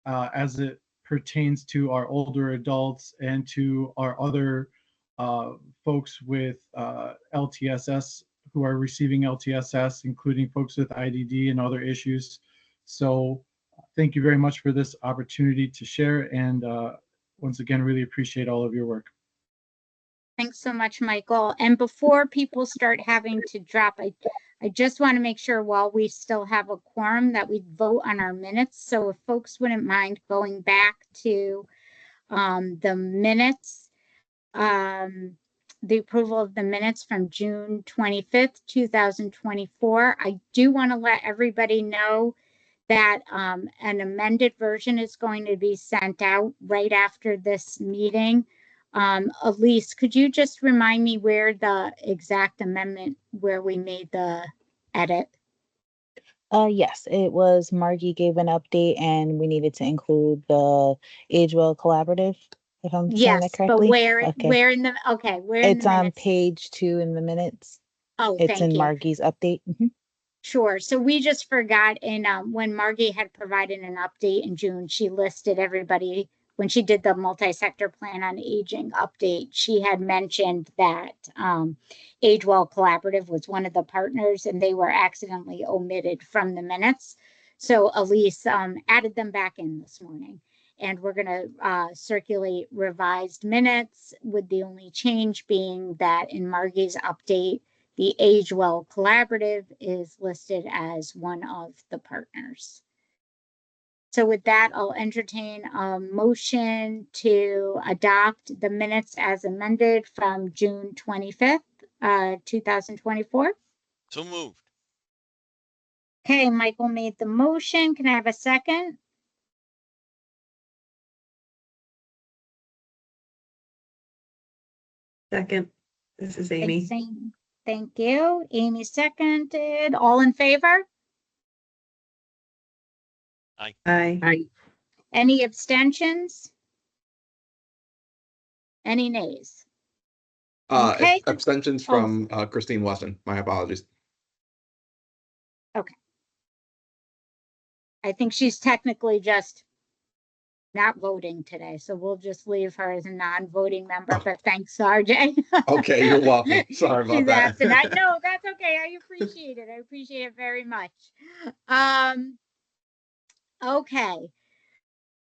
as it pertains to our older adults and to our other folks with LTSS who are receiving LTSS, including folks with IDD and other issues. So thank you very much for this opportunity to share, and once again, really appreciate all of your work. Thanks so much, Michael. And before people start having to drop, I just want to make sure while we still have a quorum that we vote on our minutes. So if folks wouldn't mind going back to the minutes, the approval of the minutes from June 25th, 2024. I do want to let everybody know that an amended version is going to be sent out right after this meeting. Elise, could you just remind me where the exact amendment, where we made the edit? Yes, it was Margie gave an update and we needed to include the Agewell Collaborative, if I'm saying Yes, that correctly. but where Okay. where in the where in It's the on minutes? page 2 in the minutes. Oh, It's thank in you. Margie's update. Mhm. Sure. So we just forgot in when Margie had provided an update in June, she listed everybody when she did the multi-sector plan on aging update. She had mentioned that Agewell Collaborative was one of the partners and they were accidentally omitted from the minutes. So Elise added them back in this morning. And we're going to circulate revised minutes, with the only change being that in Margie's update, the Agewell Collaborative is listed as one of the partners. So with that, I'll entertain a motion to adopt the minutes as amended from June 25th, 2024. So moved. Okay, Michael made the motion. Can I have a second? Second, this is Amy. Thanks, Amy. Thank you. Amy seconded. All in favor? Aye. Any abstentions? Any nays? Okay. Abstentions from Christine Wesson. My apologies. I think she's technically just not voting today, so we'll just leave her as a non-voting member, but thanks, RJ. Okay, you're welcome. Sorry about She's that. absent. No, that's okay. I appreciate it. I appreciate it very much. Okay.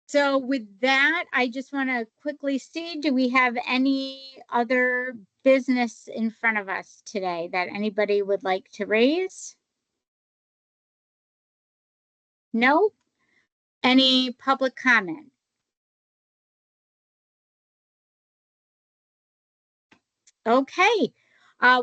So with that, I just want to quickly see, do we have any other business in front of us today that anybody would like to raise? No? Any public comment? Okay.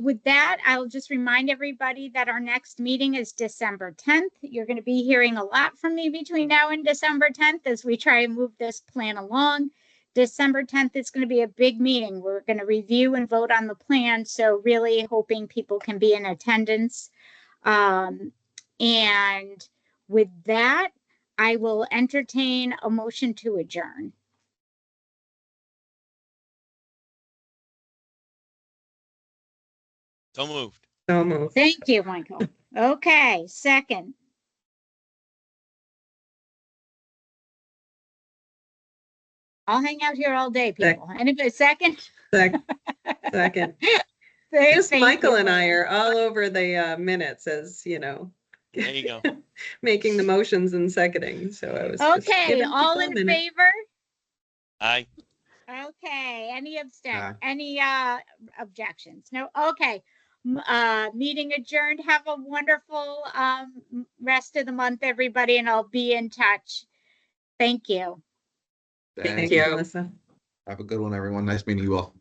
With that, I'll just remind everybody that our next meeting is December 10th. You're going to be hearing a lot from me between now and December 10th as we try and move this plan along. December 10th is going to be a big meeting. We're going to review and vote on the plan. So really hoping people can be in attendance. And with that, I will entertain a motion to adjourn. So moved. So moved. Thank you, Michael. Okay, second. I'll hang out here all day, people. Anybody second? Second. Just Thank Michael you. and I are all over the minutes as, There you go. making the motions and seconding. So I was just Okay, giving all people a in minute. favor? Aye. Okay, any Aye. any objections? No, okay. Meeting adjourned. Have a wonderful rest of the month, everybody, and I'll be in touch. Thank you. Thank you, Melissa. Have a good one, everyone. Nice meeting you all.